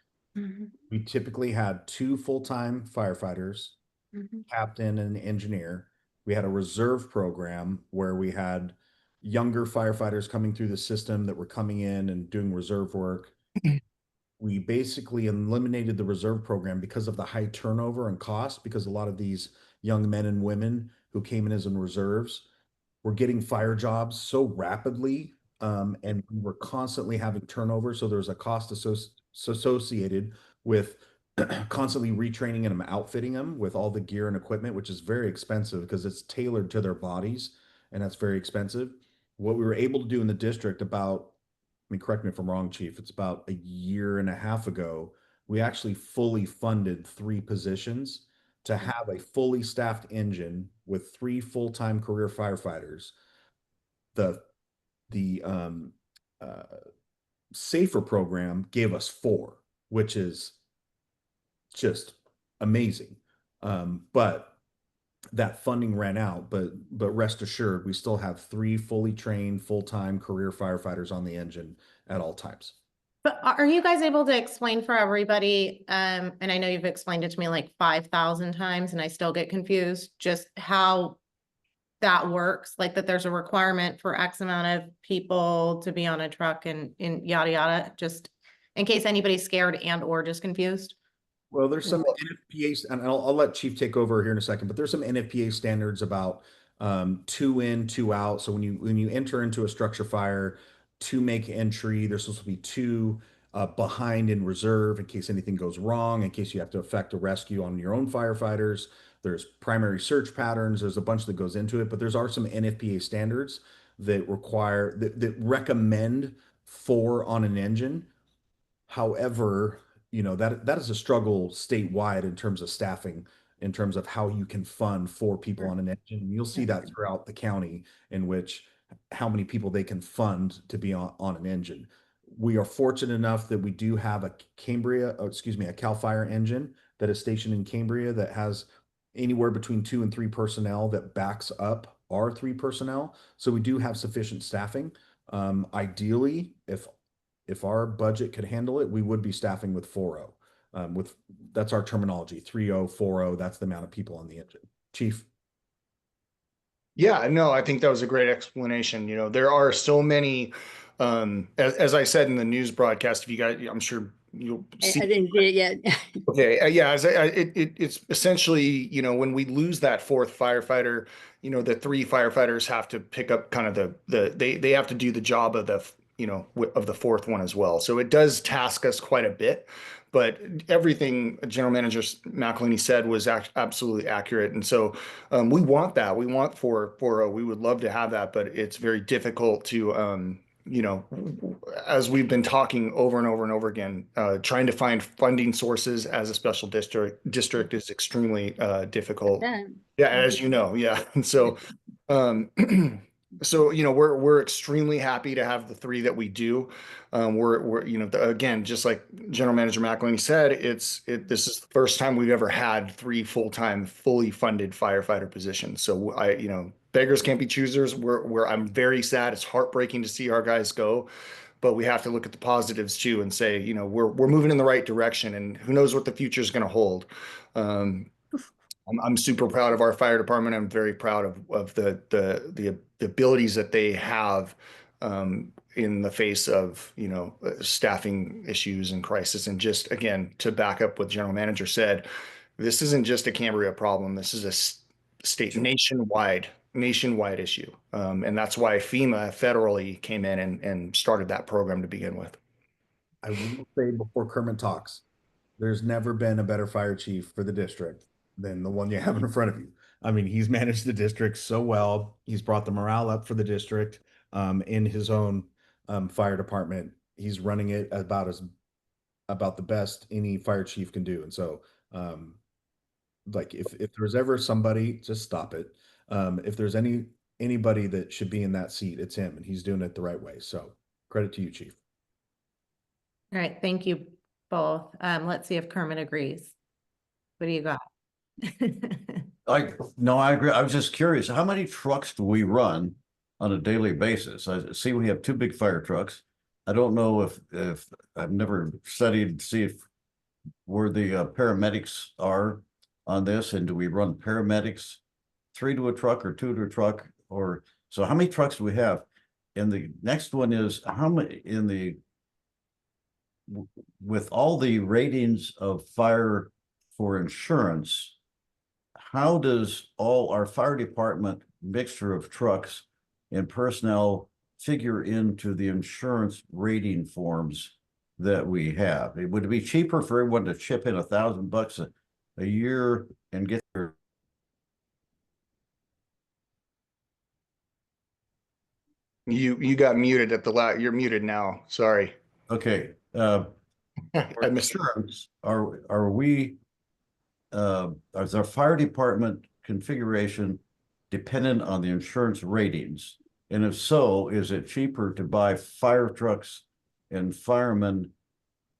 we typically had 2 full-time firefighters, captain and engineer. We had a reserve program where we had younger firefighters coming through the system that were coming in and doing reserve work. We basically eliminated the reserve program because of the high turnover and cost, because a lot of these young men and women who came in as in reserves were getting fire jobs so rapidly, and we were constantly having turnover. So there's a cost associated with constantly retraining them, outfitting them with all the gear and equipment, which is very expensive because it's tailored to their bodies, and that's very expensive. What we were able to do in the district correct me if I'm wrong, Chief, it's about 1.5 years ago, we actually fully funded 3 positions to have a fully staffed engine with 3 full-time career firefighters. The safer program gave us 4, which is just amazing. But that funding ran out, but rest assured, we still have 3 fully trained, full-time career firefighters on the engine at all times. But are you guys able to explain for everybody, and I know you've explained it to me like 5,000 times and I still get confused, just how that works, like that there's a requirement for X amount of people to be on a truck and yada, yada, just in case anybody's scared and or just confused? Well, there's some NFPA, and I'll let Chief take over here in a second, but there's some NFPA standards about 2 in, 2 out. So when you enter into a structure fire to make entry, there's supposed to be 2 behind in reserve in case anything goes wrong, in case you have to effect a rescue on your own firefighters. There's primary search patterns. There's a bunch that goes into it, but there's some NFPA standards that recommend 4 on an engine. However, that is a struggle statewide in terms of staffing, in terms of how you can fund 4 people on an engine. And you'll see that throughout the county, in which how many people they can fund to be on an engine. We are fortunate enough that we do have a CAL FIRE engine that is stationed in Cambria that has anywhere between 2 and 3 personnel that backs up our 3 personnel. So we do have sufficient staffing. Ideally, if our budget could handle it, we would be staffing with 4.0. That's our terminology, 3.0, 4.0. That's the amount of people on the engine. Chief. Yeah, no, I think that was a great explanation. There are so many, as I said in the news broadcast, if you guys, I'm sure you'll I see. didn't see it yet. Okay, yeah, it's essentially, you know, when we lose that fourth firefighter, you know, the three firefighters have to pick up kind of they have to do the job of the, you know, of the fourth one as well. So it does task us quite a bit, but everything General Manager McElhaney said was absolutely accurate. And so we want that. We want we would love to have that, but it's very difficult to, you know, as we've been talking over and over and over again, trying to find funding sources as a special district is extremely difficult. Yeah, as you know, yeah. And so, um, so you know, we're extremely happy to have the three that we do. We're you know, again, just like General Manager McElhaney said, this is the first time we've ever had three full-time, fully funded firefighter positions. So you know, beggars can't be choosers. I'm very sad. It's heartbreaking to see our guys go, but we have to look at the positives too and say, you know, we're moving in the right direction, and who knows what the future is going to hold. I'm super proud of our fire department. I'm very proud of the abilities that they have in the face of, you know, staffing issues and crisis. And just again, to back up what General Manager said, this isn't just a Cambria problem. This is a state nationwide issue. And that's why FEMA federally came in and started that program to begin with. I will say before Kermit talks, there's never been a better fire chief for the district than the one you have in front of you. I mean, he's managed the district so well. He's brought the morale up for the district in his own fire department. He's running it about the best any fire chief can do. And so, like, if there's ever somebody, just stop it. If there's anybody that should be in that seat, it's him, and he's doing it the right way. So, credit to you, Chief. All right, thank you both. Let's see if Kermit agrees. What do you got? No, I agree. I was just curious, how many trucks do we run on a daily basis? I see we have two big fire trucks. I don't know if I've never studied to see if where the paramedics are on this, and do we run paramedics 3 to a truck or 2 to a truck, or so how many trucks do we have? And the next one is how many with all the ratings of fire for insurance, how does all our fire department mixture of trucks and personnel figure into the insurance rating forms that we have? Would it be cheaper for everyone to chip in $1,000 a year and get their? You got muted at the you're muted now. Sorry. Okay. I missed insurance. Are we? Is our fire department configuration dependent on the insurance ratings? And if so, is it cheaper to buy fire trucks and firemen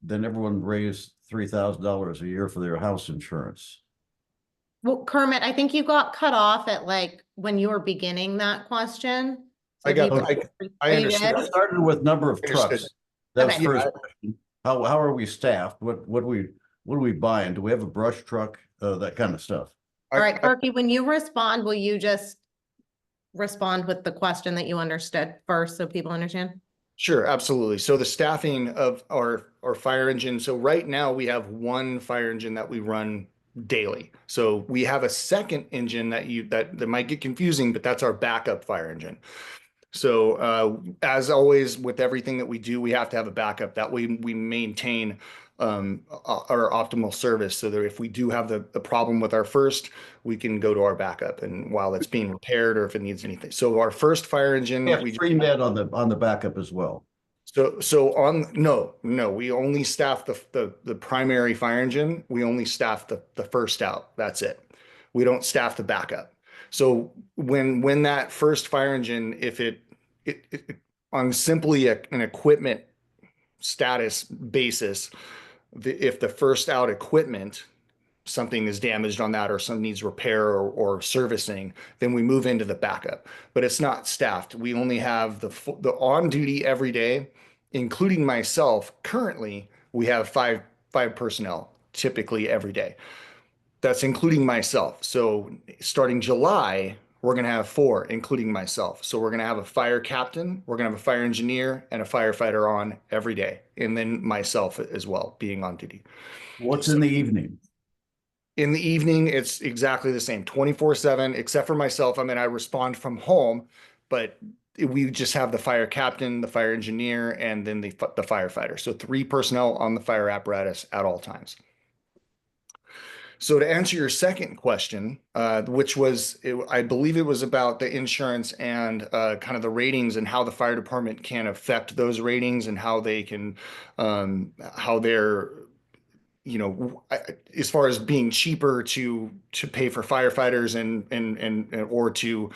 than everyone raise $3,000 a year for their house insurance? Well, Kermit, I think you got cut off at like when you were beginning that question. So I got. are you understood. good? I started with number of trucks. That was Okay. first question. How are we staffed? What are we buying? Do we have a brush truck? That kind of stuff. All right, Berkey, when you respond, will you just respond with the question that you understood first so people understand? Sure, absolutely. So the staffing of our fire engine. So right now we have one fire engine that we run daily. So we have a second engine that might get confusing, but that's our backup fire engine. So as always with everything that we do, we have to have a backup. That way we maintain our optimal service, so that if we do have the problem with our first, we can go to our backup, and while it's being repaired or if it needs anything. So our first fire engine, We have 3 men on the backup as well. No, we only staff the primary fire engine. We only staff the first out. That's it. We don't staff the backup. So when that first fire engine, if it on simply an equipment status basis, if the first out equipment, something is damaged on that or some needs repair or servicing, then we move into the backup. But it's not staffed. We only have the on duty every day, including myself. Currently, we have five personnel typically every day. That's including myself. So starting July, we're going to have 4, including myself. So we're going to have a fire captain, we're going to have a fire engineer, and a firefighter on every day, and then myself as well being on duty. What's in the evening? In the evening, it's exactly the same, 24/7, except for myself. I mean, I respond from home, but we just have the fire captain, the fire engineer, and then the firefighter. So 3 personnel on the fire apparatus at all times. So to answer your second question, which was, I believe it was about the insurance and kind of the ratings and how the fire department can affect those ratings and how they can, how they're, you know, as far as being cheaper to pay for firefighters and or to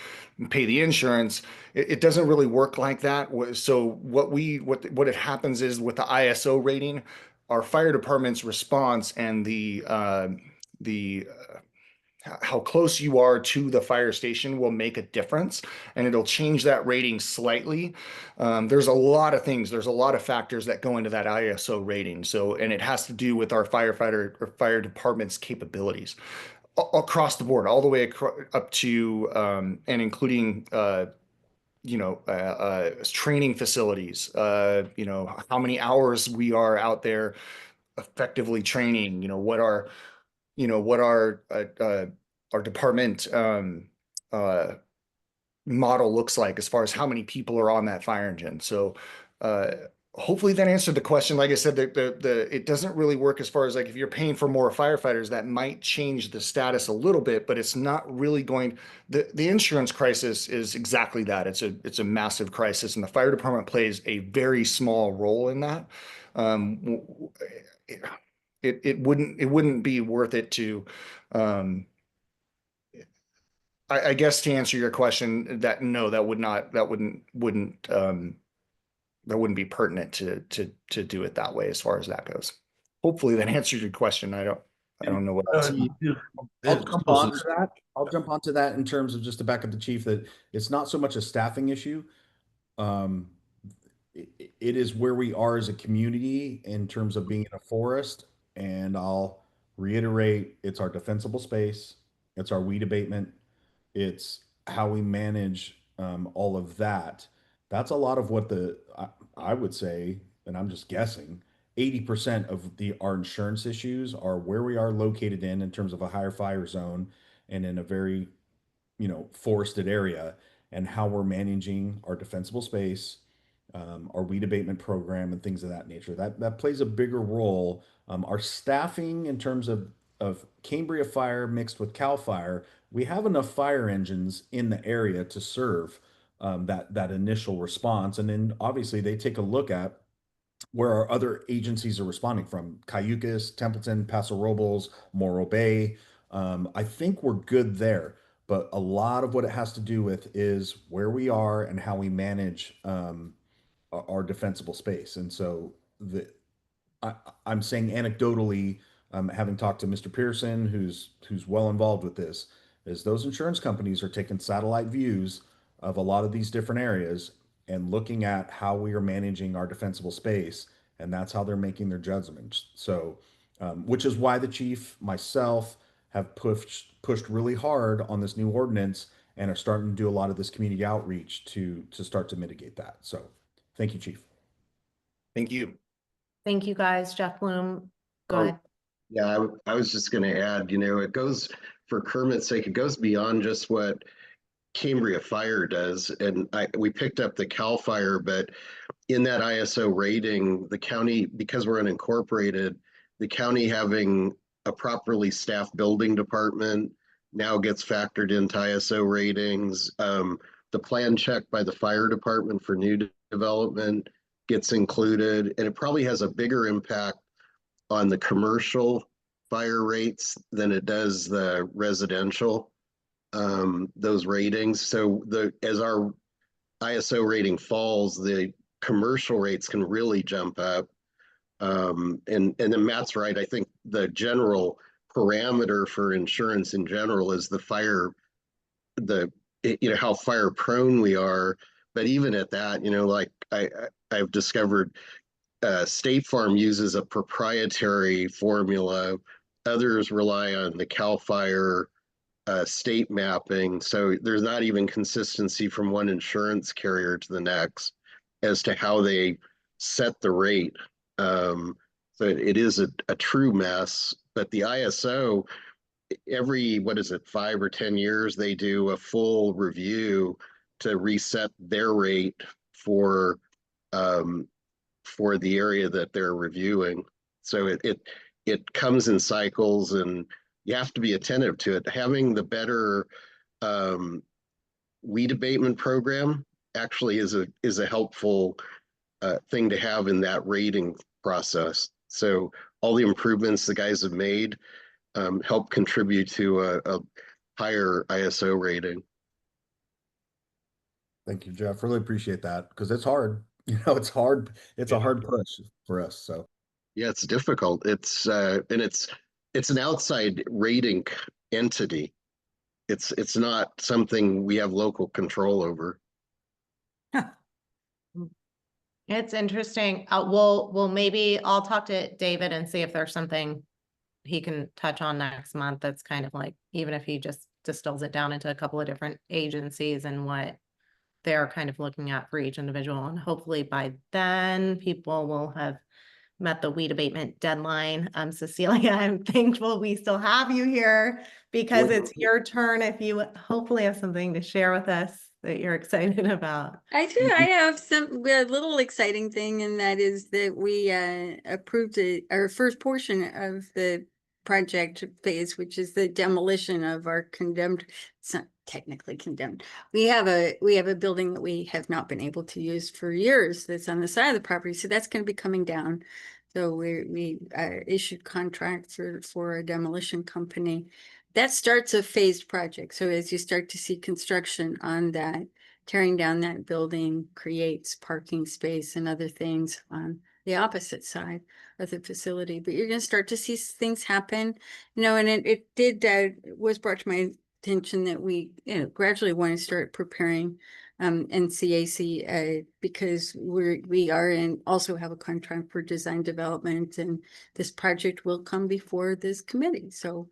pay the insurance, it doesn't really work like that. So what it happens is with the ISO rating, our fire department's response and how close you are to the fire station will make a difference, and it'll change that rating slightly. There's a lot of things, there's a lot of factors that go into that ISO rating. So, and it has to do with our firefighter or fire department's capabilities across the board, all the way up to and including training facilities, how many hours we are out there effectively training, what our department model looks like as far as how many people are on that fire engine. So hopefully that answered the question. Like I said, it doesn't really work as far as like if you're paying for more firefighters, that might change the status a little bit, but it's not really going. The insurance crisis is exactly that. It's a massive crisis, and the fire department plays a very small role in that. It wouldn't be worth it to, I guess to answer your question, that no, that wouldn't be pertinent to do it that way as far as that goes. Hopefully that answers your question. I don't know what else. I'll jump onto that. I'll jump onto that in terms of just to back up the chief, that it's not so much a staffing issue. It is where we are as a community in terms of being in a forest. And I'll reiterate, it's our defensible space, it's our weed abatement, it's how we manage all of that. That's a lot of what I would say, and I'm just guessing, 80% of our insurance issues are where we are located in terms of a higher fire zone and in a very, forested area, and how we're managing our defensible space, our weed abatement program, and things of that nature. That plays a bigger role. Our staffing in terms of Cambria Fire mixed with Cal Fire, we have enough fire engines in the area to serve that initial response, and then obviously they take a look at where our other agencies are responding from: Cayucas, Templeton, Paso Robles, Morro Bay. I think we're good there, but a lot of what it has to do with is where we are and how we manage our defensible space. And so I'm saying anecdotally, having talked to Mr. Pearson, who's well involved with this, is those insurance companies are taking satellite views of a lot of these different areas and looking at how we are managing our defensible space, and that's how they're making their judgments. So, which is why the chief, myself, have pushed really hard on this new ordinance and are starting to do a lot of this community outreach to start to mitigate that. So, thank you, chief. Thank you. Thank you, guys. Jeff Bloom, go Oh, ahead. Yeah, I was just going to add, it goes, for Kermit's sake, it goes beyond just what Cambria Fire does. And we picked up the Cal Fire, but in that ISO rating, the county, because we're unincorporated, the county having a properly staffed building department now gets factored into ISO ratings. The plan check by the fire department for new development gets included, and it probably has a bigger impact on the commercial fire rates than it does the residential, those ratings. So as our ISO rating falls, the commercial rates can really jump up. And then Matt's right. I think the general parameter for insurance in general is how fire prone we are. But even at that, like I've discovered, State Farm uses a proprietary formula. Others rely on the Cal Fire state mapping. So there's not even consistency from one insurance carrier to the next as to how they set the rate. So it is a true mess, but the ISO, every, what is it, 5 or 10 years, they do a full review to reset their rate for the area that they're reviewing. So it comes in cycles, and you have to be attentive to it. Having the better weed abatement program actually is a helpful thing to have in that rating process. So all the improvements the guys have made help contribute to a higher ISO rating. Thank you, Jeff. Really appreciate that because it's hard. It's hard. It's a hard push for us. So yeah, it's difficult. It's and it's an outside rating entity. It's not something we have local control over. It's interesting. We'll maybe I'll talk to David and see if there's something he can touch on next month. That's kind of like, even if he just distills it down into a couple of different agencies and what they're kind of looking at for each individual. And hopefully by then people will have met the weed abatement deadline. Cecilia, I'm thankful we still have you here because it's your turn. If you hopefully have something to share with us that you're excited about. I do. I have a little exciting thing, and that is that we approved our first portion of the project phase, which is the demolition of our condemned. It's not technically condemned. We have a building that we have not been able to use for years. That's on the side of the property, so that's going to be coming down. So we issued contracts for a demolition company. That starts a phased project. So as you start to see construction on that, tearing down that building creates parking space and other things on the opposite side of the facility. But you're going to start to see things happen, and it was brought to my attention that we, gradually want to start preparing NCAC because we are and also have a contract for design development, and this project will come before this committee. So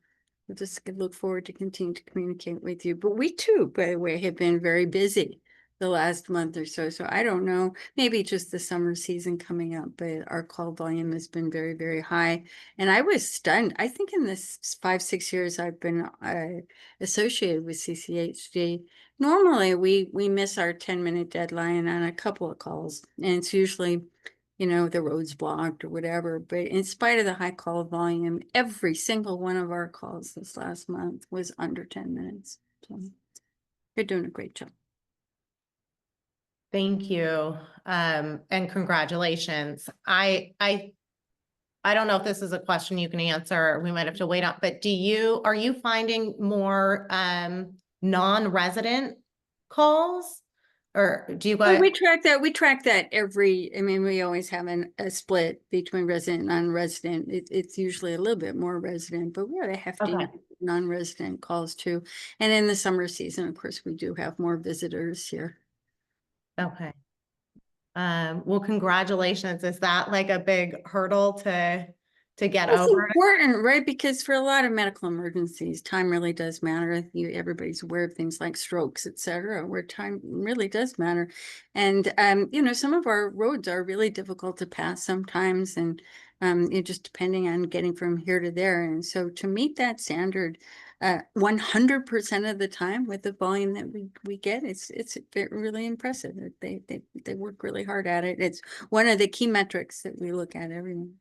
we'll just look forward to continue to communicate with you. But we too, by the way, have been very busy the last month or so. So I don't know, maybe just the summer season coming up, but our call volume has been very, very high. And I was stunned. I think in this 5-6 years I've been associated with CCHD, normally we miss our 10-minute deadline on a couple of calls. And it's usually, the road's blocked or whatever. But in spite of the high call volume, every single one of our calls this last month was under 10 minutes. So you're doing a great job. Thank you. And congratulations. I don't know if this is a question you can answer. We might have to wait up, but are you finding more non-resident calls, or do you guys? We track that. We track that we always have a split between resident and non-resident. It's usually a little bit more resident, but we have a hefty non-resident calls too. And in the summer season, of course, we do have more visitors here. Okay. Well, congratulations. Is that like a big hurdle to get over? It's important, right? Because for a lot of medical emergencies, time really does matter. Everybody's aware of things like strokes, etc., where time really does matter. And some of our roads are really difficult to pass sometimes, and just depending on getting from here to there. And so to meet that standard 100% of the time with the volume that we get, it's really impressive. They work really hard at it. It's one of the key metrics that we look at every month.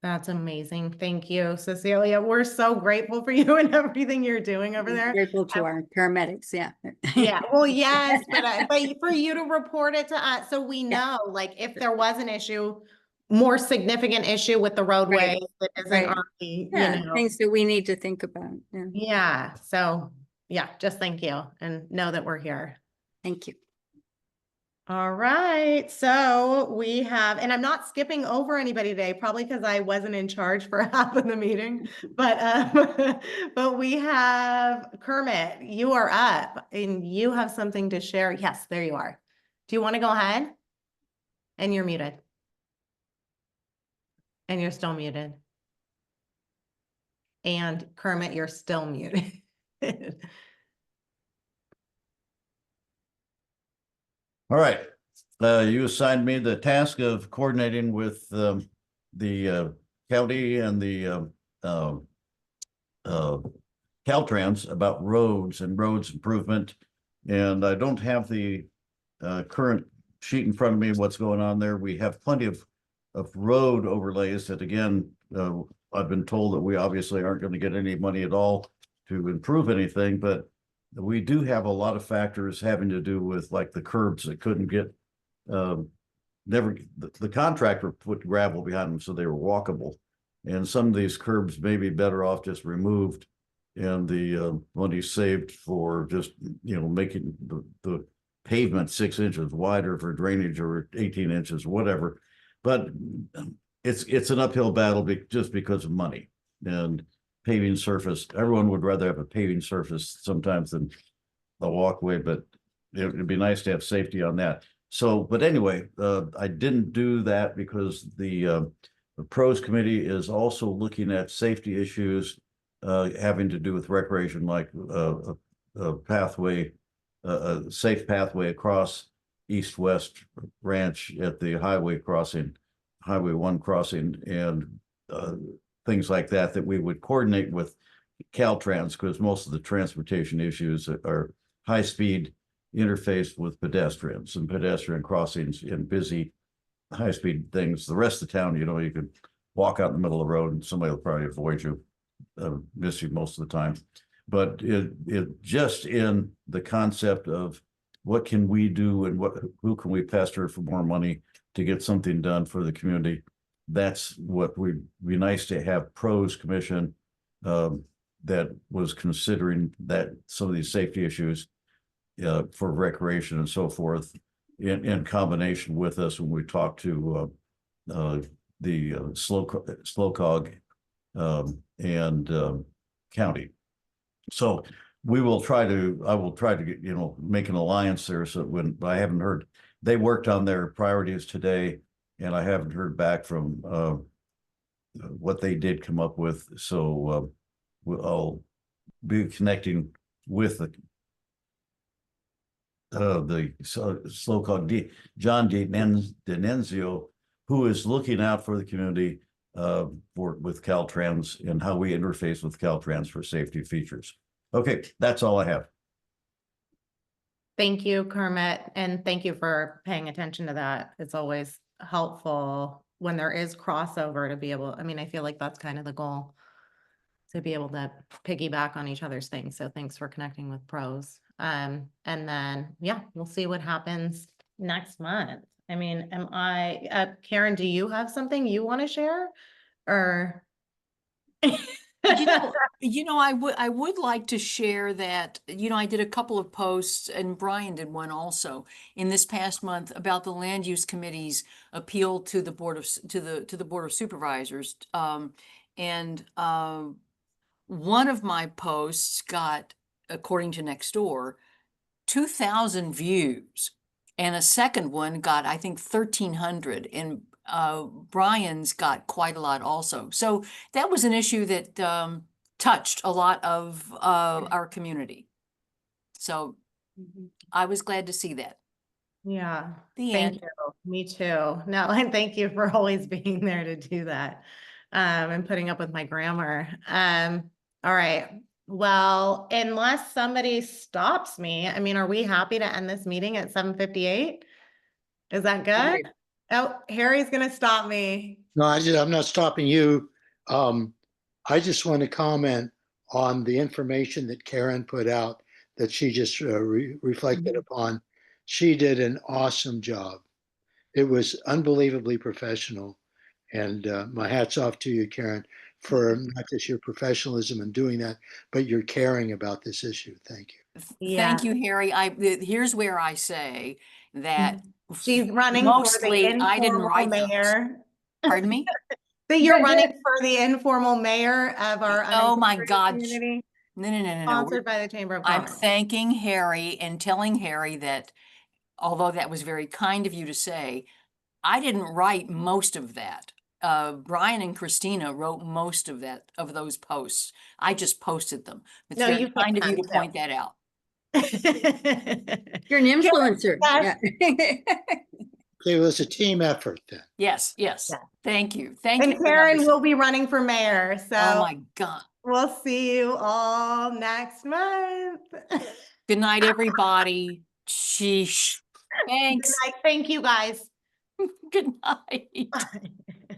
That's amazing. Thank you, Cecilia. We're so grateful for you and everything you're doing over there. Grateful to our paramedics. Yeah. Yeah. Well, yes, but for you to report it to us, so we know, like, if there was an issue, more significant issue with the roadway that isn't already, things that we need to think about. Yeah. So yeah, just thank you and know that we're here. Thank you. All right, so we have, and I'm not skipping over anybody today, probably because I wasn't in charge for half of the meeting, but we have Kermit, you are up and you have something to share. Yes, there you are. Do you want to go ahead? And you're muted. And you're still muted. And Kermit, you're still muted. All right. You assigned me the task of coordinating with the county and the Caltrans about roads and roads improvement. And I don't have the current sheet in front of me, what's going on there. We have plenty of road overlays that, again, I've been told that we obviously aren't going to get any money at all to improve anything, but we do have a lot of factors having to do with like the curbs that couldn't get the contractor put gravel behind them so they were walkable. And some of these curbs may be better off just removed and the money saved for just, making the pavement 6 inches wider for drainage or 18 inches, whatever. But it's an uphill battle just because of money and paving surface. Everyone would rather have a paving surface sometimes than a walkway, but it'd be nice to have safety on that. So, but anyway, I didn't do that because the pros committee is also looking at safety issues having to do with recreation, like a pathway, a safe pathway across east-west ranch at the highway 1 crossing, and things like that we would coordinate with Caltrans, because most of the transportation issues are high-speed interface with pedestrians and pedestrian crossings in busy high-speed things. The rest of the town, you can walk out in the middle of the road and somebody will probably avoid you, miss you most of the time. But it just in the concept of what can we do and who can we pester for more money to get something done for the community. That's what would be nice to have pros commission that was considering that some of these safety issues for recreation and so forth in combination with us when we talk to the SLOCOG and county. So I will try to get, make an alliance there. So I haven't heard, they worked on their priorities today and I haven't heard back from what they did come up with. So I'll be connecting with the SLOCOG John D'Annunzio, who is looking out for the community with Caltrans and how we interface with Caltrans for safety features. Okay, that's all I have. Thank you, Kermit, and thank you for paying attention to that. It's always helpful when there is crossover to be able, I feel like that's kind of the goal, to be able to piggyback on each other's things. So thanks for connecting with pros. And then, yeah, we'll see what happens next month. Karen, do you have something you want to share or? I would like to share that, I did a couple of posts and Brian did one also in this past month about the land use committee's appeal to the board of supervisors. One of my posts got, according to Nextdoor, 2,000 views, and a second one got, I think, 1,300, and Brian's got quite a lot also. So that was an issue that touched a lot of our community. So I was glad to see that. Yeah, The thank end. you. Me too. No, and thank you for always being there to do that and putting up with my grammar. All right. Well, unless somebody stops me, are we happy to end this meeting at 7:58? Is that good? Right. Oh, Harry's gonna stop me. No, I'm not stopping you. I just want to comment on the information that Karen put out that she just reflected upon. She did an awesome job. It was unbelievably professional. And my hat's off to you, Karen, for not just your professionalism in doing that, but your caring about this issue. Thank you. Yeah. Thank you, Harry. Here's where I say that she's running for mostly the I didn't informal write those. mayor. Pardon me? So you're running for the informal mayor of our Oh my unincorporated God. community? No. Sponsored by the Chamber of I'm Commerce. thanking Harry and telling Harry that, although that was very kind of you to say, I didn't write most of that. Brian and Christina wrote most of those posts. I just posted them. It's No, very you kind of you to can't, no. point that out. You're an influencer. Yes. Yeah. It was a team effort then. Yes, yes. Yeah. Thank you. Thank And you. for Karen number will be running for mayor, six. so. Oh my God. We'll see you all next month. Good night, everybody. Sheesh. Good Thanks. night. Thank you, guys. Good night. Bye.